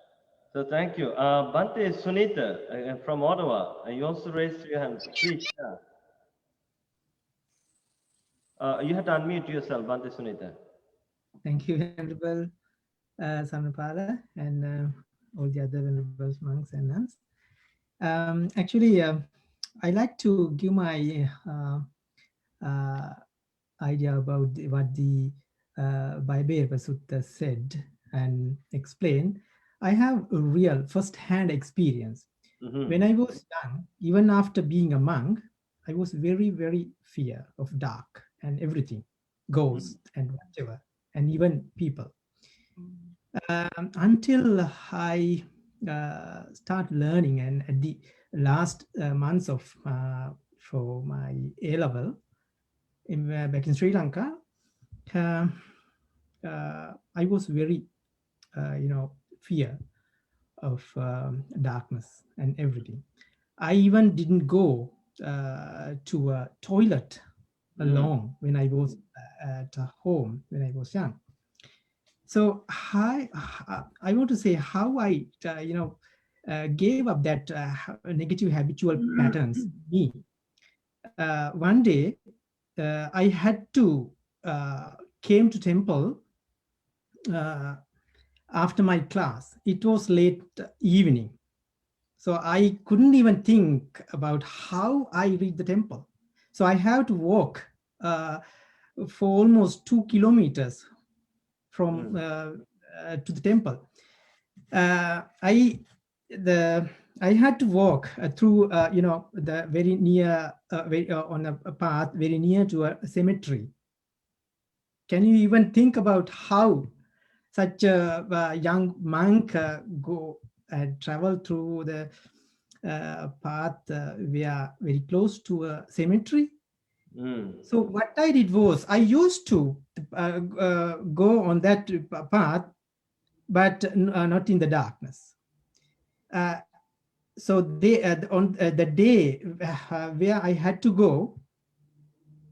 So thank you. Bante Sunita from Ottawa, you also raised your hand. Please share. You have to unmute yourself, Bante Sunita. Thank you, Venerable Samapala, and all the other Venerable monks and nuns. Actually, I like to give my idea about what the Bhaibheva Sutta said and explained. I have a real first-hand experience. When I was young, even after being a monk, I was very, very fear of dark and everything, ghosts and whatever, and even people. Until I start learning, and at the last months of for my A level back in Sri Lanka, I was very fear of darkness and everything. I even didn't go to a toilet alone when I was at home when I was young. So I want to say how I gave up that negative habitual patterns. Me, one day I had to came to temple after my class. It was late evening, so I couldn't even think about how I reach the temple. So I have to walk for almost 2 kilometers from to the temple. I had to walk through the very near on a path very near to a cemetery. Can you even think about how such a young monk go and travel through the path where very close to a cemetery? So what I did was I used to go on that path, but not in the darkness. So they on the day where I had to go,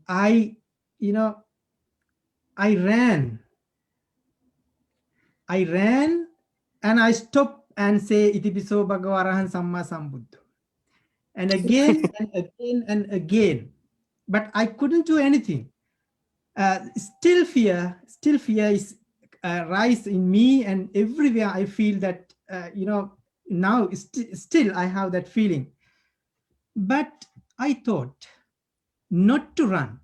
I ran and I stopped and say Itipiso Bhagavarahan Samma Sambuddha, and again and again and again, but I couldn't do anything. Still fear is rise in me, and everywhere I feel that, now still I have that feeling. But I thought not to run.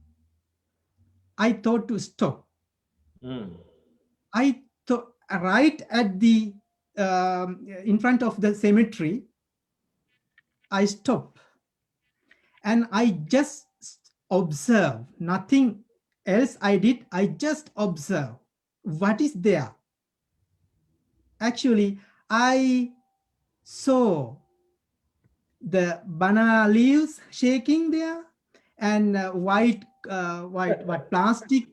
I thought to stop. I thought right at the in front of the cemetery, I stop and I just observe. Nothing else I did. I just observe what is there. Actually, I saw the banana leaves shaking there, and white plastic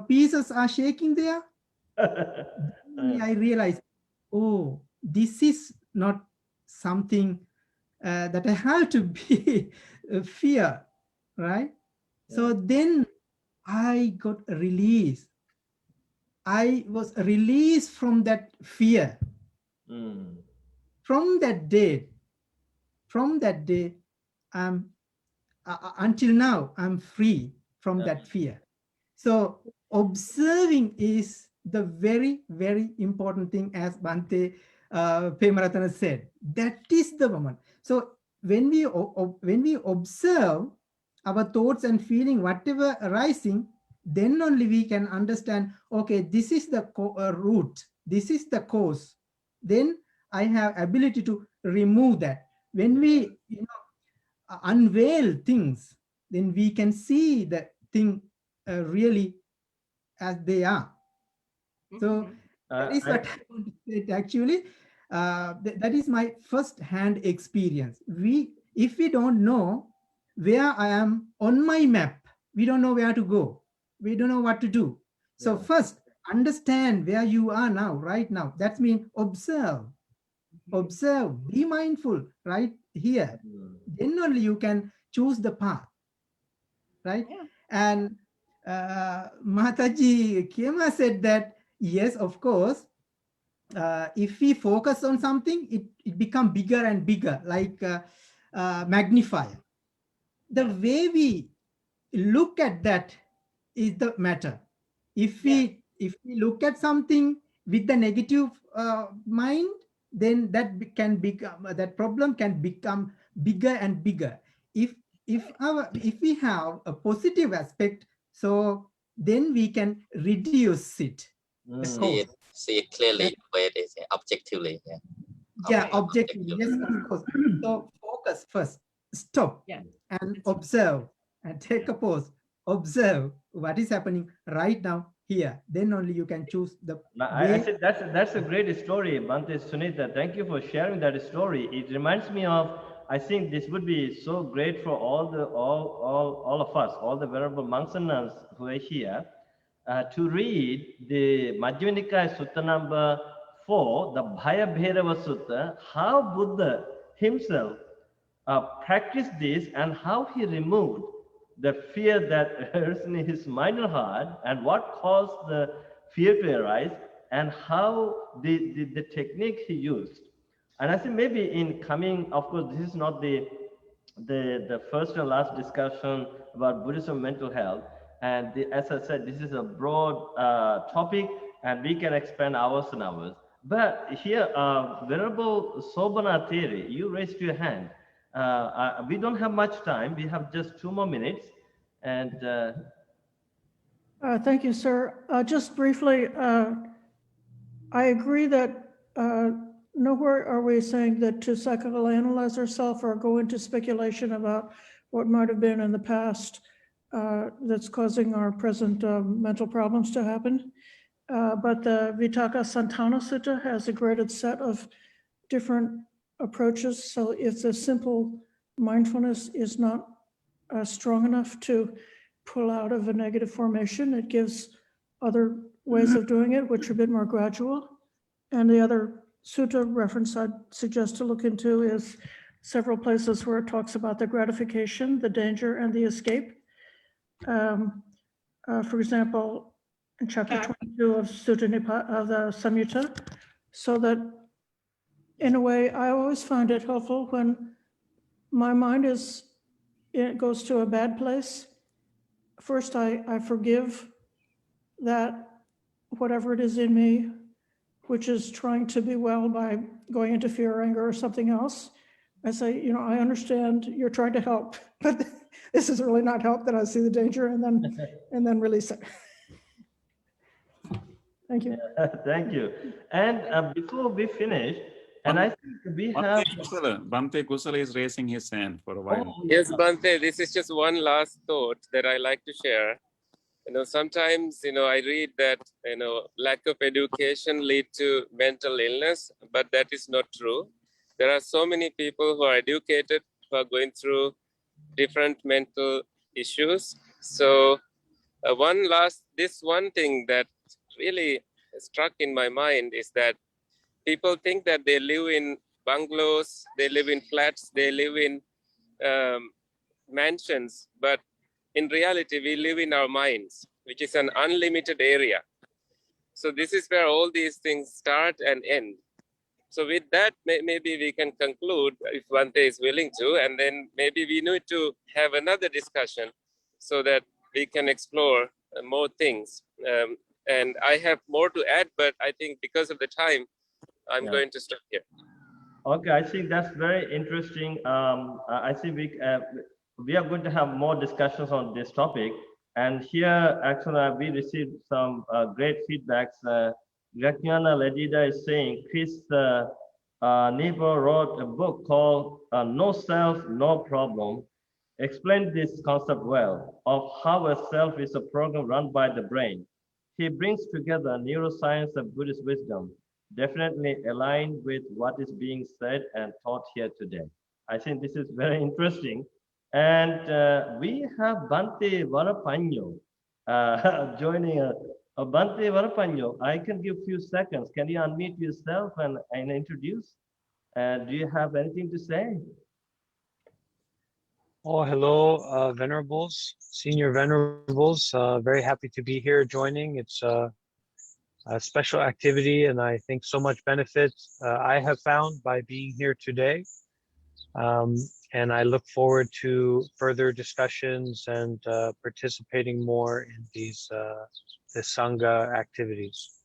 pieces are shaking there. I realized, oh, this is not something that I have to be fear, right? So then I got released. I was released from that fear. From that day, until now, I'm free from that fear. So observing is the very, very important thing, as Bhante Pemaratana said. That is the moment. So when we observe our thoughts and feeling, whatever arising, then only we can understand, okay, this is the root, this is the cause. Then I have ability to remove that. When we unveil things, then we can see the thing really as they are. So that is what I want to say. Actually, that is my first-hand experience. If we don't know where I am on my map, we don't know where to go. We don't know what to do. So first, understand where you are now, right now. That means observe. Observe, be mindful right here. Then only you can choose the path, right? And Mataji Kema said that, yes, of course, if we focus on something, it becomes bigger and bigger, like magnifier. The way we look at that is the matter. If we look at something with the negative mind, then that problem can become bigger and bigger. If we have a positive aspect, so then we can reduce it. See it clearly, where it is, objectively. Objectively, yes, of course. So focus first, stop and observe, and take a pause. Observe what is happening right now here. Then only you can choose the way. I said that's a great story, Bhante Sunita. Thank you for sharing that story. It reminds me of, I think this would be so great for all of us, all the venerable monks and nuns who are here, to read the Majjhima Nikaya Sutta number 4, the Bhaya Bhairava Sutta, how Buddha himself practiced this and how he removed the fear that is in his mind and heart, and what caused the fear to arise, and how the technique he used. And I think maybe in coming, of course, this is not the first and last discussion about Buddhism mental health. And as I said, this is a broad topic, and we can expand hours and hours. But here, Venerable Sobana Theri, you raised your hand. We don't have much time. We have just 2 more minutes. And thank you, sir. Just briefly, I agree that nowhere are we saying that to psychoanalyze ourselves or go into speculation about what might have been in the past that's causing our present mental problems to happen. But the Vitakka Santana Sutta has a graded set of different approaches. So if the simple mindfulness is not strong enough to pull out of a negative formation, it gives other ways of doing it, which are a bit more gradual. And the other sutta reference I'd suggest to look into is several places where it talks about the gratification, the danger, and the escape. For example, in chapter 22 of Sutta of the Samyutta, so that in a way, I always find it helpful when my mind it goes to a bad place, first I forgive that whatever it is in me, which is trying to be well by going into fear, anger, or something else. I say, you know, I understand you're trying to help, but this is really not help. That I see the danger, and then release it. Thank you. Thank you. And before we finish, and I think we have Bante Kusala is raising his hand for a while. Yes, Bante, this is just one last thought that I like to share. Sometimes, I read that, lack of education lead to mental illness, but that is not true. There are so many people who are educated, who are going through different mental issues. So this one thing that really struck in my mind is that people think that they live in bungalows, they live in flats, they live in mansions, but in reality, we live in our minds, which is an unlimited area. So this is where all these things start and end. So with that, maybe we can conclude if Bante is willing to, and then maybe we need to have another discussion so that we can explore more things. And I have more to add, but I think because of the time, I'm going to stop here. Okay, I think that's very interesting. I think we are going to have more discussions on this topic. And here, actually, we received some great feedbacks. Graciana Ledida is saying, Chris Nebo wrote a book called No Self, No Problem. Explained this concept well of how a self is a program run by the brain. He brings together neuroscience and Buddhist wisdom, definitely aligned with what is being said and taught here today. I think this is very interesting. And we have Bante Varapanyo joining us. Bante Varapanyo, I can give a few seconds. Can you unmute yourself and introduce? Do you have anything to say? Oh, hello, Venerables, Senior Venerables. Very happy to be here joining. It's a special activity, and I think so much benefit I have found by being here today. And I look forward to further discussions and participating more in these the Sangha activities.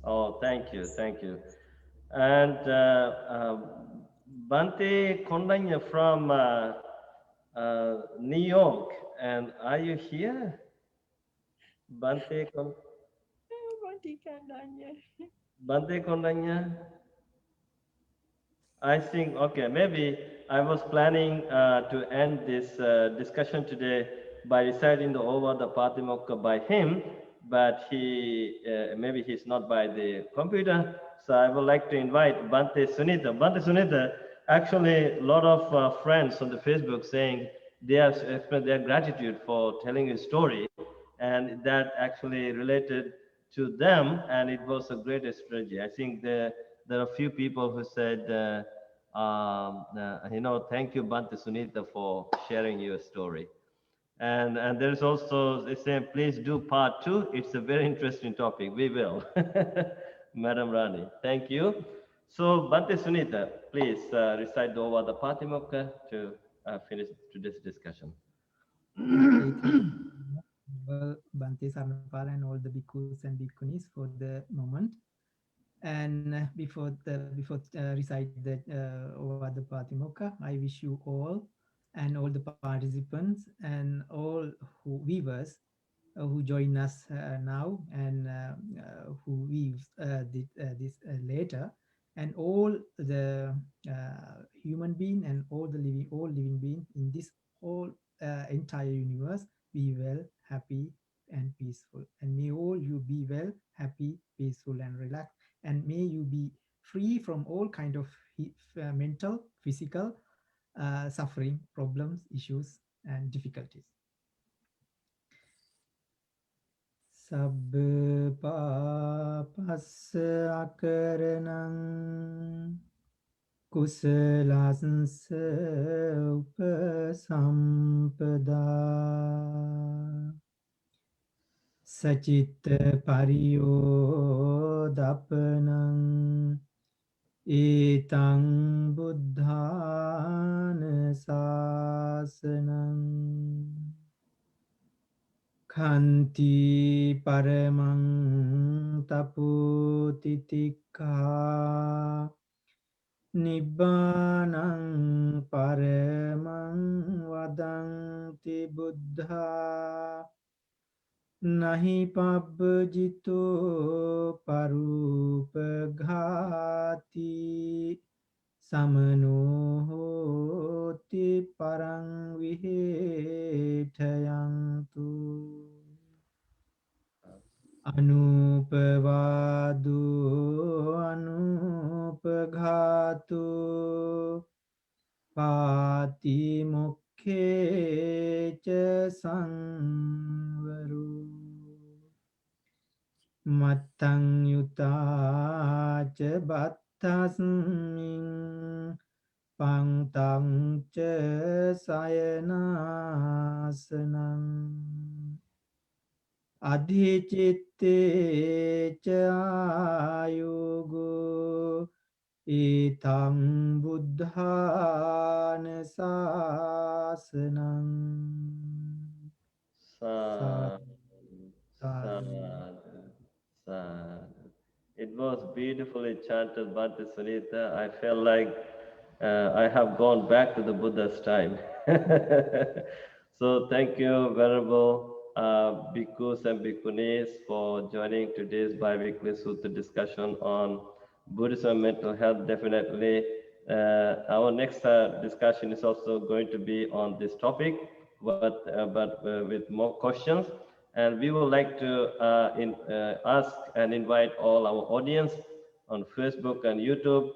Oh, thank you, thank you. And Bante Kondanya from New York, and are you here? Bante Kondanya? I think, okay, maybe I was planning to end this discussion today by reciting the over the Patimokkha by him, but maybe he's not by the computer. So I would like to invite Bante Sunita. Bante Sunita, actually a lot of friends on the Facebook saying they have expressed their gratitude for telling a story, and that actually related to them, and it was a great strategy. I think there are a few people who said, thank you, Bante Sunita, for sharing your story. And there's also, they say, please do part 2. It's a very interesting topic. We will. Madam Rani, thank you. So, Bante Sunita, please recite the Ova the Patimokkha to finish today's discussion. Well, Bante Sarnapala and all the bhikkhus and bhikkhunis for the moment. And before recite the Ova the Patimokkha, I wish you all and all the participants and all viewers who join us now and who views this later, and all the human being and all living being in this whole entire universe be well, happy and peaceful. And may all you be well, happy, peaceful and relaxed. And may you be free from all kind of mental, physical suffering, problems, issues and difficulties. Sabba papassa akaranam kusalansa upasampada sacitta pariyodapanam etang buddhana sasanam. Khanti paramang taputitikha Nibbanang paramang vadanti buddha Nahi pabbajito parupaghati Samano hoti parang vihetayantu Anupavadu anupaghatu Pati mukhe cha sangvaru Matang yuta cha battasmin Pangtang cha sayanasanang Adhicitte cha ayugo Itang buddhana sasanang Sadhu, sadhu, sadhu. It was beautifully chanted, Bhante Sunita. I felt like I have gone back to the Buddha's time. So thank you, Venerable Bhikkhus and Bhikkhunis, for joining today's bi-weekly Sutta discussion on Buddhism and mental health. Definitely, our next discussion is also going to be on this topic, but with more questions. And we would like to ask and invite all our audience on Facebook and YouTube.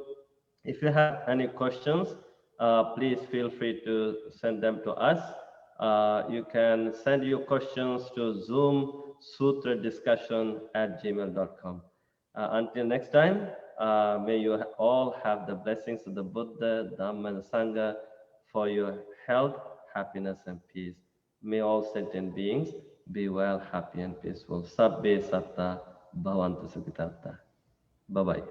If you have any questions, please feel free to send them to us. You can send your questions to zoomsutradiscussion@gmail.com. Until next time, may you all have the blessings of the Buddha, Dhamma, and Sangha for your health, happiness, and peace. May all sentient beings be well, happy, and peaceful. Sabbe satta bhavantu sukhitatta. Bye-bye.